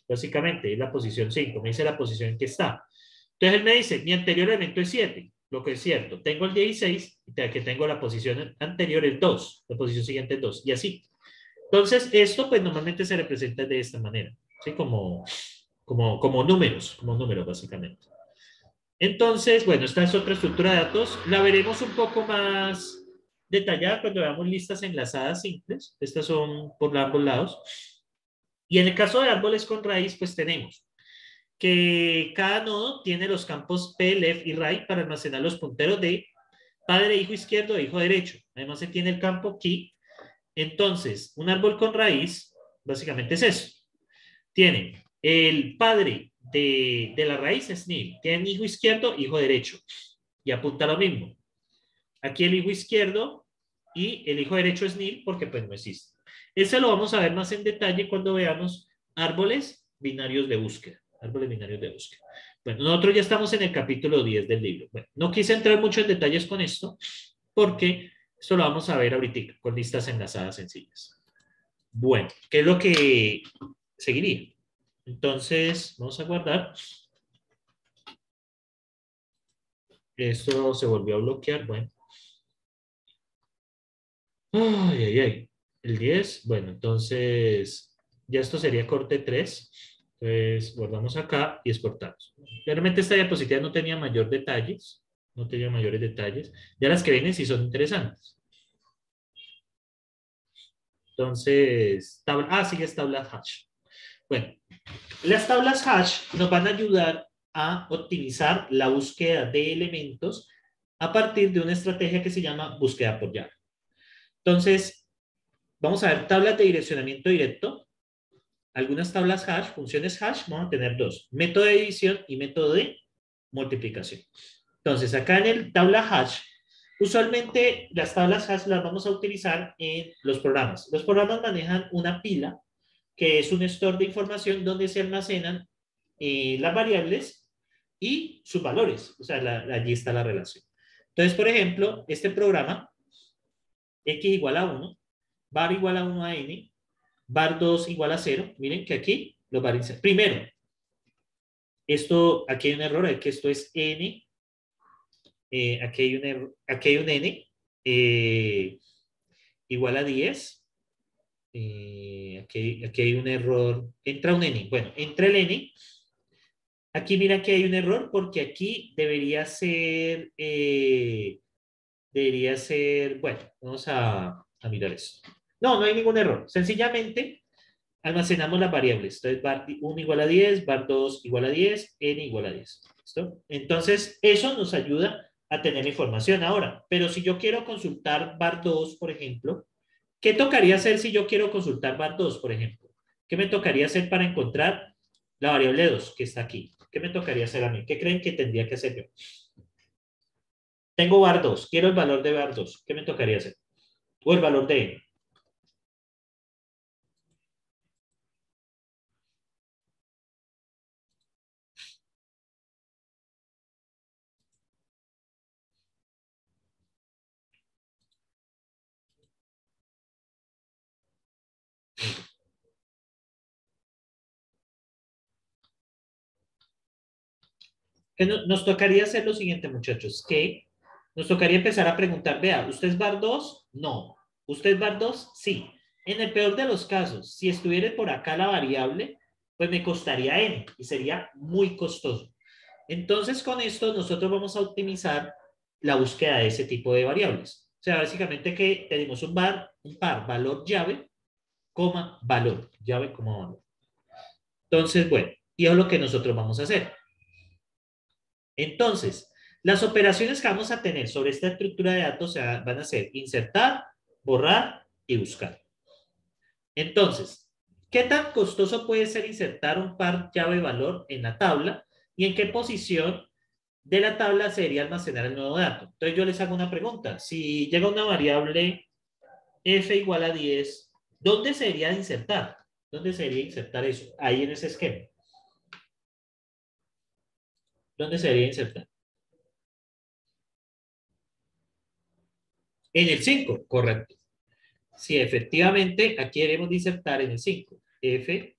B: Básicamente, es la posición 5. Me dice la posición en que está. Entonces, él me dice, mi anterior elemento es 7. Lo que es cierto. Tengo el 16, que tengo la posición anterior es 2. La posición siguiente es 2. Y así. Entonces, esto pues normalmente se representa de esta manera. ¿Sí? Como números, básicamente. Entonces, bueno, esta es otra estructura de datos. La veremos un poco más detallada cuando veamos listas enlazadas simples. Estas son por ambos lados. Y en el caso de árboles con raíz, pues tenemos que cada nodo tiene los campos P, left y right para almacenar los punteros de padre, hijo izquierdo e hijo derecho. Además se tiene el campo key. Entonces, un árbol con raíz, básicamente es eso. Tiene el padre de la raíz es nil. Tienen hijo izquierdo, hijo derecho. Y apunta lo mismo. Aquí el hijo izquierdo y el hijo derecho es nil porque pues no existe. Ese lo vamos a ver más en detalle cuando veamos árboles binarios de búsqueda. Árboles binarios de búsqueda. Bueno, nosotros ya estamos en el capítulo 10 del libro. Bueno, no quise entrar mucho en detalles con esto porque esto lo vamos a ver ahorita con listas enlazadas sencillas. Bueno, ¿qué es lo que seguiría? Entonces, vamos a guardar. Esto se volvió a bloquear. Bueno. Ay, ay, ay. El 10. Bueno, entonces ya esto sería corte 3. Entonces, guardamos acá y exportamos. Realmente esta diapositiva no tenía mayor detalles. No tenía mayores detalles. Ya las que vienen sí son interesantes. Entonces, sigue es tabla hash. Bueno, las tablas hash nos van a ayudar a optimizar la búsqueda de elementos a partir de una estrategia que se llama búsqueda por llave. Entonces, vamos a ver tablas de direccionamiento directo. Algunas tablas hash, funciones hash, vamos a tener dos. Método de división y método de multiplicación. Entonces, acá en el tabla hash, usualmente las tablas hash las vamos a utilizar en los programas. Los programas manejan una pila que es un store de información donde se almacenan las variables y sus valores. O sea, allí está la relación. Entonces, por ejemplo, este programa, x igual a 1, var igual a 1 a n, var 2 igual a 0. Miren que aquí los var iniciales. Primero, aquí hay un error, aquí esto es n. Aquí hay un n igual a 10. Aquí hay un error. Entra un n. Bueno, entra el n. Aquí mira que hay un error porque aquí debería ser, bueno, vamos a mirar eso. No hay ningún error. Sencillamente almacenamos las variables. Entonces, var 1 igual a 10, var 2 igual a 10, n igual a 10. ¿Listo? Entonces, eso nos ayuda a tener información ahora. Pero si yo quiero consultar var 2, por ejemplo, ¿qué tocaría hacer si yo quiero consultar var 2, por ejemplo? ¿Qué me tocaría hacer para encontrar la variable 2 que está aquí? ¿Qué me tocaría hacer a mí? ¿Qué creen que tendría que hacer yo? Tengo var 2, quiero el valor de var 2. ¿Qué me tocaría hacer? O el valor de n. Que nos tocaría hacer lo siguiente, muchachos, que nos tocaría empezar a preguntar, vea, ¿usted es var 2? No. ¿Usted es var 2? Sí. En el peor de los casos, si estuviera por acá la variable, pues me costaría n y sería muy costoso. Entonces, con esto nosotros vamos a optimizar la búsqueda de ese tipo de variables. O sea, básicamente que tenemos un par, valor llave, coma, valor, llave, coma, valor. Entonces, bueno, y es lo que nosotros vamos a hacer. Entonces, las operaciones que vamos a tener sobre esta estructura de datos van a ser insertar, borrar y buscar. Entonces, ¿Qué tan costoso puede ser insertar un par llave-valor en la tabla? ¿Y en qué posición de la tabla se debería almacenar el nuevo dato? Entonces yo les hago una pregunta. Si llega una variable f igual a 10, ¿dónde se debería insertar? ¿Dónde se debería insertar eso? Ahí en ese esquema. ¿Dónde se debería insertar? En el 5, correcto. Sí, efectivamente, aquí debemos insertar en el 5. F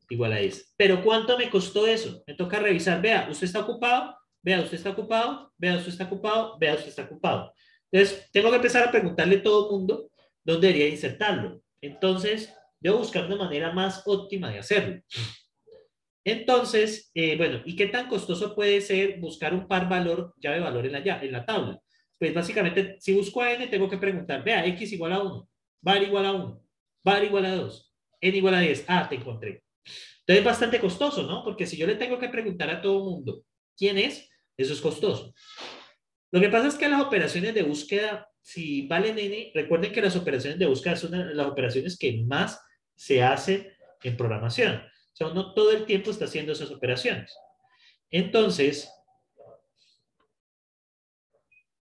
B: igual a 10. Pero ¿cuánto me costó eso? Me toca revisar. Vea, usted está ocupado. Vea, usted está ocupado. Vea, usted está ocupado. Vea, usted está ocupado. Entonces, tengo que empezar a preguntarle a todo el mundo dónde debería insertarlo. Entonces, debo buscar una manera más óptima de hacerlo. Entonces, bueno, ¿y qué tan costoso puede ser buscar un par valor, llave valor en la tabla? Pues básicamente, si busco a n, tengo que preguntar, vea, x igual a 1, var igual a 1, var igual a 2, n igual a 10. Ah, te encontré. Entonces es bastante costoso, ¿no? Porque si yo le tengo que preguntar a todo el mundo quién es, eso es costoso. Lo que pasa es que las operaciones de búsqueda, si valen n, recuerden que las operaciones de búsqueda son las operaciones que más se hacen en programación. O sea, uno todo el tiempo está haciendo esas operaciones. Entonces,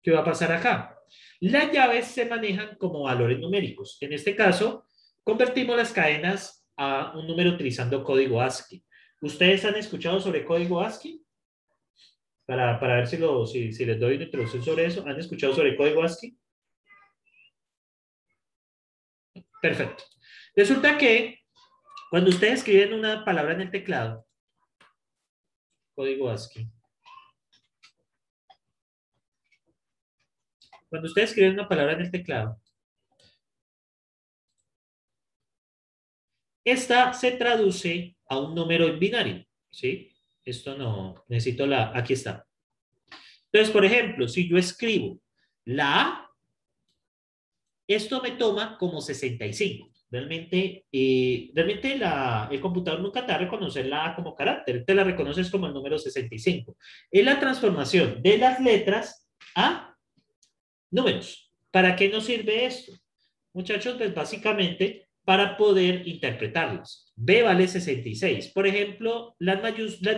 B: ¿qué va a pasar acá? Las llaves se manejan como valores numéricos. En este caso, convertimos las cadenas a un número utilizando código ASCII. ¿Ustedes han escuchado sobre código ASCII? Para ver si les doy una introducción sobre eso. ¿Han escuchado sobre código ASCII? Perfecto. Resulta que cuando ustedes escriben una palabra en el teclado, código ASCII, cuando ustedes escriben una palabra en el teclado, esta se traduce a un número en binario, ¿sí? Esto no, necesito aquí está. Entonces, por ejemplo, si yo escribo la A, esto me toma como 65. Realmente el computador nunca te va a reconocer la A como carácter, te la reconoces como el número 65. Es la transformación de las letras a números. ¿Para qué nos sirve esto? Muchachos, pues básicamente para poder interpretarlas. B vale 66. Por ejemplo, las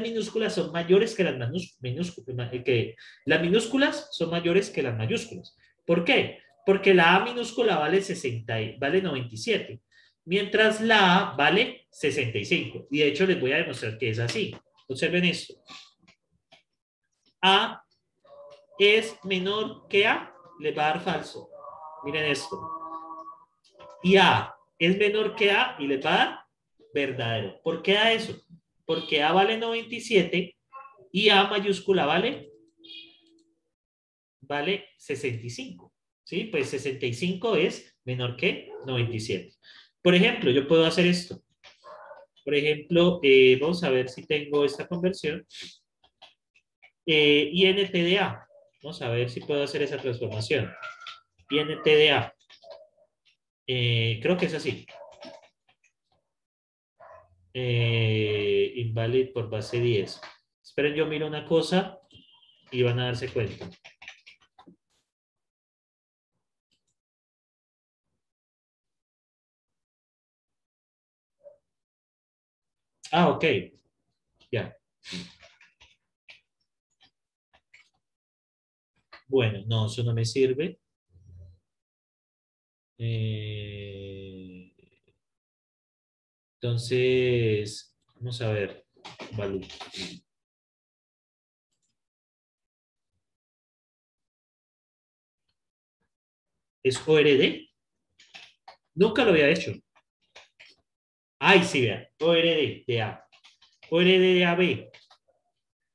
B: minúsculas son mayores que las las minúsculas son mayores que las mayúsculas. ¿Por qué? Porque la A minúscula vale 97, mientras la A vale 65. Y de hecho les voy a demostrar que es así. Observen esto. A es menor que A, les va a dar falso. Miren esto. Y A es menor que A y les va a dar verdadero. ¿Por qué da eso? Porque A vale 97 y A mayúscula vale 65. ¿Sí? Pues 65 es menor que 97. Por ejemplo, yo puedo hacer esto. Por ejemplo, vamos a ver si tengo esta conversión. INTDA. Vamos a ver si puedo hacer esa transformación. INTDA. Creo que es así. Invalid por base 10. Esperen, yo miro una cosa y van a darse cuenta. Ah, ok. Ya. Bueno, no, eso no me sirve. Entonces, vamos a ver. Valú. ¿Es ORD? Nunca lo había hecho. Ay, sí, vea. ORD de A. ORD de AB.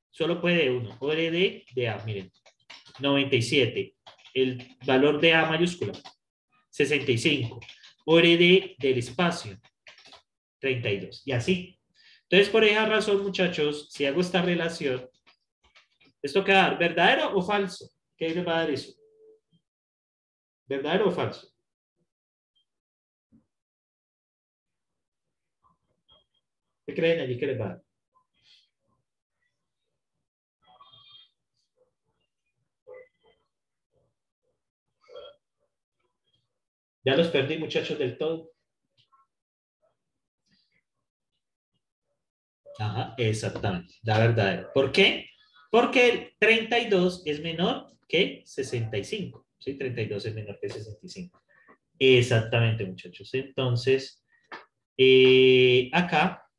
B: Solo puede uno. ORD de A, miren. 97. El valor de A mayúscula. 65. ORD del espacio. 32. Y así. Entonces, por esa razón, muchachos, si hago esta relación, ¿esto queda dar verdadero o falso? ¿Qué le va a dar eso? ¿Verdadero o falso? ¿Qué creen allí que les va a dar? Ya los perdí, muchachos, del todo. Ajá, exactamente, la verdadera. ¿Por qué? Porque 32 es menor que 65. ¿Sí? 32 es menor que 65. Exactamente, muchachos. Entonces, acá,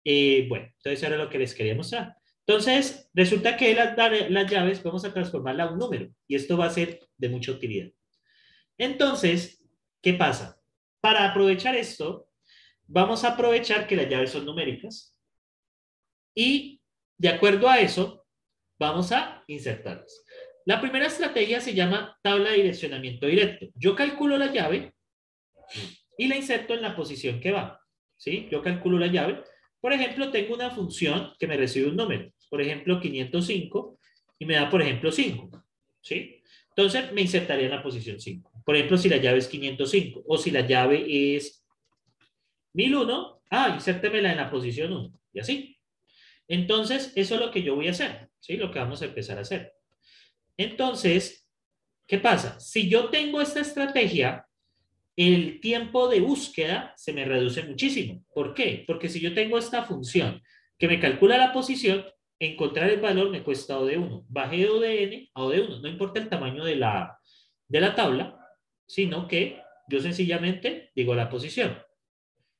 B: bueno, entonces era lo que les quería mostrar. Entonces, resulta que las llaves vamos a transformarla a un número y esto va a ser de mucha utilidad. Entonces, ¿qué pasa? Para aprovechar esto, vamos a aprovechar que las llaves son numéricas y de acuerdo a eso, vamos a insertarlas. La primera estrategia se llama tabla de direccionamiento directo. Yo calculo la llave y la inserto en la posición que va. ¿Sí? Yo calculo la llave. Por ejemplo, tengo una función que me recibe un número. Por ejemplo, 505 y me da, por ejemplo, 5. ¿Sí? Entonces, me insertaría en la posición 5. Por ejemplo, si la llave es 505 o si la llave es 1001, insértemela en la posición 1. Y así. Entonces, eso es lo que yo voy a hacer. ¿Sí? Lo que vamos a empezar a hacer. Entonces, ¿qué pasa? Si yo tengo esta estrategia, el tiempo de búsqueda se me reduce muchísimo. ¿Por qué? Porque si yo tengo esta función que me calcula la posición, encontrar el valor me cuesta O de 1. Bajé de O de n a O de 1. No importa el tamaño de la tabla, sino que yo sencillamente digo la posición.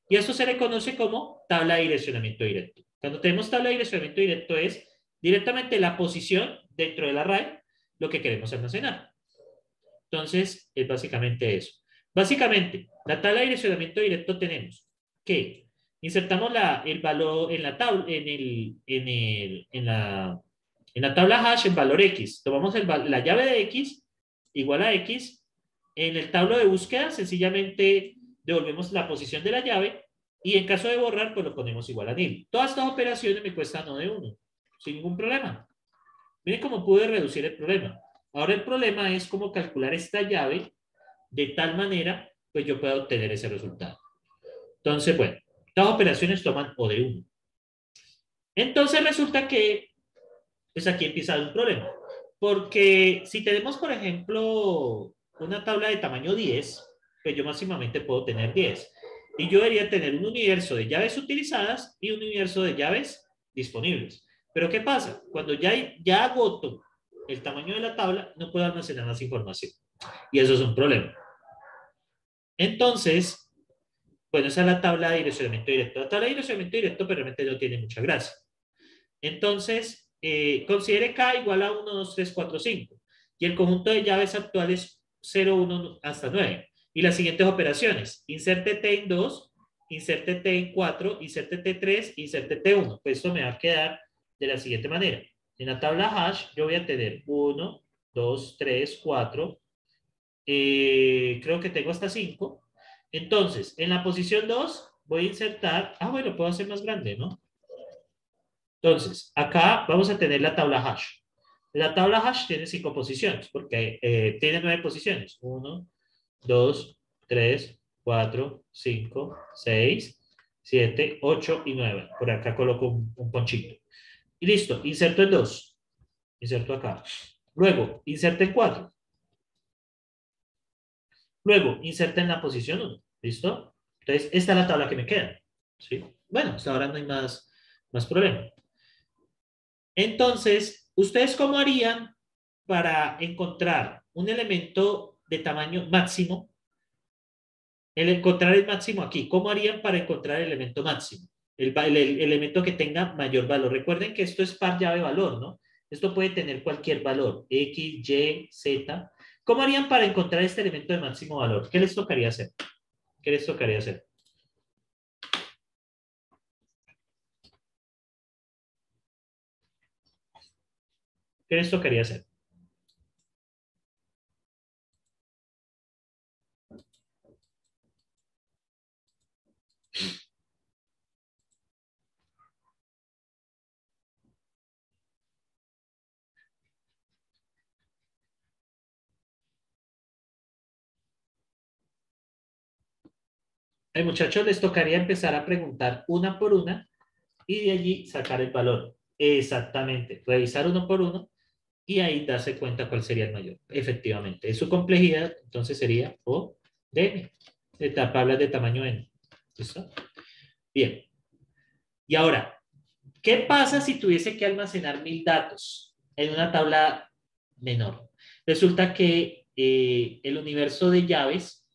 B: Y esto se le conoce como tabla de direccionamiento directo. Cuando tenemos tabla de direccionamiento directo es directamente la posición dentro del array, lo que queremos almacenar. Entonces, es básicamente eso. Básicamente, la tabla de direccionamiento directo tenemos que insertamos el valor en la tabla, en la tabla hash el valor X. Tomamos la llave de X igual a X. En el tablo de búsqueda, sencillamente devolvemos la posición de la llave y en caso de borrar, pues lo ponemos igual a nil. Todas estas operaciones me cuestan no de 1, sin ningún problema. Miren cómo pude reducir el problema. Ahora el problema es cómo calcular esta llave de tal manera, pues yo pueda obtener ese resultado. Entonces, bueno, estas operaciones toman O de 1. Entonces resulta que, pues aquí empieza un problema. Porque si tenemos, por ejemplo, una tabla de tamaño 10, pues yo máximamente puedo tener 10. Y yo debería tener un universo de llaves utilizadas y un universo de llaves disponibles. Pero ¿qué pasa? Cuando ya agoto el tamaño de la tabla, no puedo almacenar más información. Y eso es un problema. Entonces, bueno, esa es la tabla de direccionamiento directo. La tabla de direccionamiento directo pero realmente no tiene mucha gracia. Entonces, considere K igual a 1, 2, 3, 4, 5. Y el conjunto de llaves actuales 0, 1 hasta 9. Y las siguientes operaciones. Inserte T en 2, inserte T en 4, inserte T3, inserte T1. Pues esto me va a quedar de la siguiente manera. En la tabla hash yo voy a tener 1, 2, 3, 4. Creo que tengo hasta 5. Entonces, en la posición 2 voy a insertar, bueno, puedo hacer más grande, ¿no? Entonces, acá vamos a tener la tabla hash. La tabla hash tiene 5 posiciones, porque tiene 9 posiciones. 1, 2, 3, 4, 5, 6, 7, 8 y 9. Por acá coloco un ponchito. Y listo, inserto en 2. Inserto acá. Luego, inserto en 4. Luego, inserta en la posición 1. ¿Listo? Entonces, esta es la tabla que me queda. ¿Sí? Bueno, hasta ahora no hay más problema. Entonces, ¿ustedes cómo harían para encontrar un elemento de tamaño máximo? Encontrar el máximo aquí. ¿Cómo harían para encontrar el elemento máximo? El elemento que tenga mayor valor. Recuerden que esto es par llave valor, ¿no? Esto puede tener cualquier valor. X, Y, Z. ¿Cómo harían para encontrar este elemento de máximo valor? ¿Qué les tocaría hacer? ¿Qué les tocaría hacer? ¿Qué les tocaría hacer? Ay, muchachos, les tocaría empezar a preguntar una por una y de allí sacar el valor. Exactamente, revisar uno por uno y ahí darse cuenta cuál sería el mayor. Efectivamente, es su complejidad, entonces sería O de N, de tablas de tamaño N. ¿Listo? Bien. Y ahora, ¿qué pasa si tuviese que almacenar 1000 datos en una tabla menor? Resulta que el universo de llaves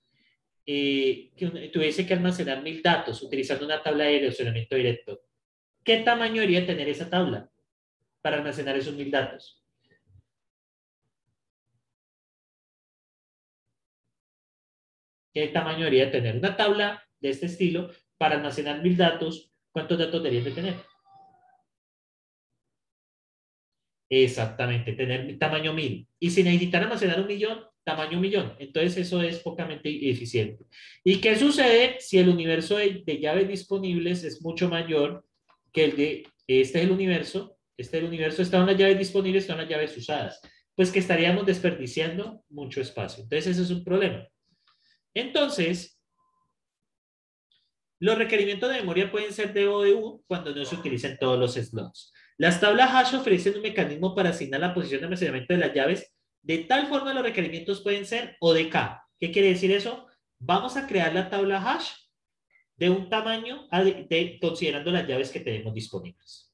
B: que tuviese que almacenar 1000 datos utilizando una tabla de relacionamiento directo. ¿Qué tamaño debería tener esa tabla para almacenar esos 1000 datos? ¿Qué tamaño debería tener una tabla de este estilo para almacenar 1000 datos? ¿Cuántos datos deberían de tener? Exactamente, tener tamaño 1000. Y si necesitan almacenar 1.000.000, tamaño 1.000.000. Entonces eso es pocamente eficiente. ¿Y qué sucede si el universo de llaves disponibles es mucho mayor que el de, este es el universo, están las llaves disponibles, están las llaves usadas? Pues que estaríamos desperdiciando mucho espacio. Entonces eso es un problema. Entonces, los requerimientos de memoria pueden ser de O de U cuando no se utilicen todos los slots. Las tablas hash ofrecen un mecanismo para asignar la posición de almacenamiento de las llaves. De tal forma, los requerimientos pueden ser O de K. ¿Qué quiere decir eso? Vamos a crear la tabla hash de un tamaño considerando las llaves que tenemos disponibles.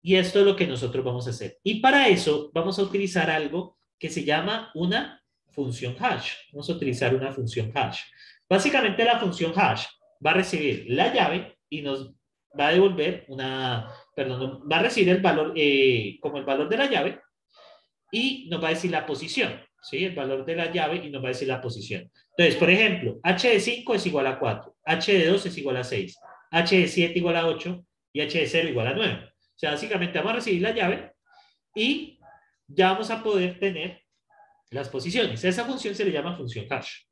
B: Y esto es lo que nosotros vamos a hacer. Y para eso vamos a utilizar algo que se llama una función hash. Vamos a utilizar una función hash. Básicamente la función hash va a recibir la llave y nos va a devolver va a recibir el valor como el valor de la llave y nos va a decir la posición, ¿sí? El valor de la llave y nos va a decir la posición. Entonces, por ejemplo, h de 5 es igual a 4, h de 2 es igual a 6, h de 7 igual a 8 y h de 0 igual a 9. O sea, básicamente vamos a recibir la llave y ya vamos a poder tener las posiciones. Esa función se le llama función hash.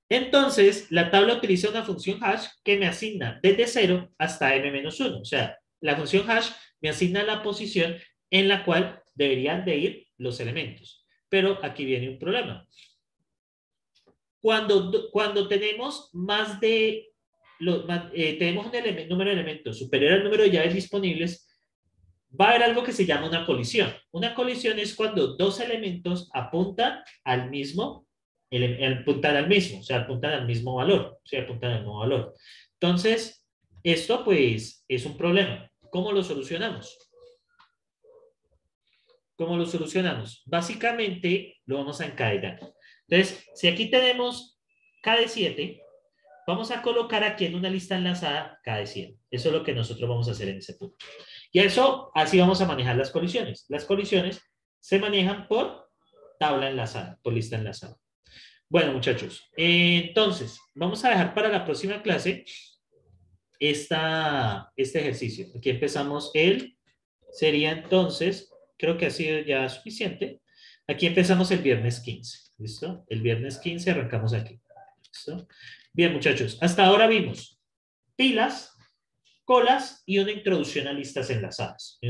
B: Entonces, la tabla utiliza una función hash que me asigna desde 0 hasta m-1. O sea, la función hash me asigna la posición en la cual deberían de ir los elementos. Pero aquí viene un problema. Cuando tenemos más de tenemos un número de elementos superior al número de llaves disponibles, va a haber algo que se llama una colisión. Una colisión es cuando dos elementos apuntan al mismo, o sea, apuntan al mismo valor, o sea, apuntan al mismo valor. Entonces, esto pues es un problema. ¿Cómo lo solucionamos? ¿Cómo lo solucionamos? Básicamente lo vamos a encadenar. Entonces, si aquí tenemos K de 7, vamos a colocar aquí en una lista enlazada K de 100. Eso es lo que nosotros vamos a hacer en ese punto. Y eso, así vamos a manejar las colisiones. Las colisiones se manejan por tabla enlazada, por lista enlazada. Bueno, muchachos, entonces, vamos a dejar para la próxima clase este ejercicio. Aquí empezamos sería entonces, creo que ha sido ya suficiente. Aquí empezamos el viernes 15, ¿listo? El viernes 15 arrancamos aquí, ¿listo? Bien, muchachos, hasta ahora vimos pilas, colas y una introducción a listas enlazadas.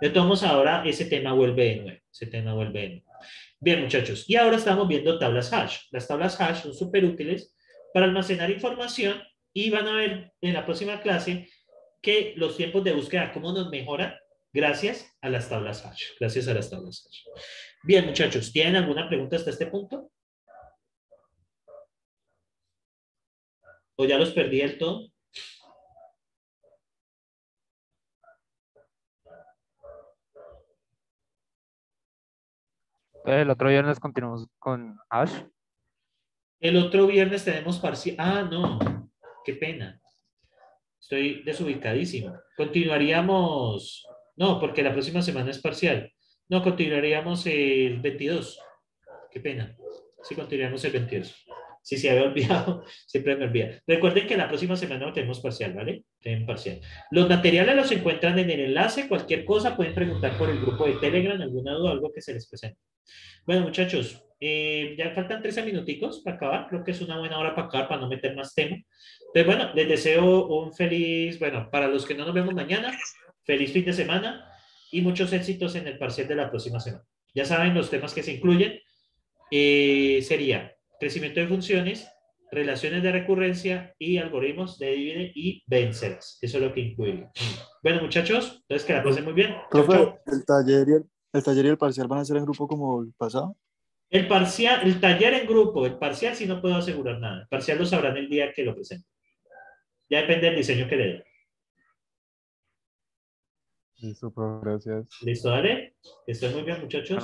B: De todos modos, ahora ese tema vuelve de nuevo. Bien, muchachos, y ahora estamos viendo tablas hash. Las tablas hash son súper útiles para almacenar información y van a ver en la próxima clase que los tiempos de búsqueda, cómo nos mejoran gracias a las tablas hash. Bien, muchachos, ¿tienen alguna pregunta hasta este punto? ¿O ya los perdí del todo?
A: Entonces, el otro viernes continuamos con hash.
B: El otro viernes tenemos parcial. Ah, no. Qué pena. Estoy desubicadísimo. Continuaríamos. No, porque la próxima semana es parcial. No, continuaríamos el 22. Qué pena. Sí, continuaríamos el 22. Si se había olvidado, siempre me olvida. Recuerden que la próxima semana no tenemos parcial, ¿vale? Tenemos parcial. Los materiales los encuentran en el enlace. Cualquier cosa pueden preguntar por el grupo de Telegram, alguna duda, algo que se les presente. Bueno, muchachos, ya faltan 13 minuticos para acabar. Creo que es una buena hora para acabar, para no meter más tema. Entonces, bueno, les deseo un feliz, bueno, para los que no nos vemos mañana, feliz fin de semana y muchos éxitos en el parcial de la próxima semana. Ya saben, los temas que se incluyen sería crecimiento de funciones, relaciones de recurrencia y algoritmos de divide y vencerlas. Eso es lo que incluye. Bueno, muchachos, entonces que la pasen muy bien. Chau,
D: Profe,
B: chau.
D: el taller y el parcial van a ser en grupo como el pasado.
B: El parcial, el taller en grupo, el parcial sí no puedo asegurar nada. El parcial lo sabrán el día que lo presenten. Ya depende del diseño que le den.
D: Listo, profe, gracias.
B: ¿Listo? Dale. Que estén muy bien, muchachos.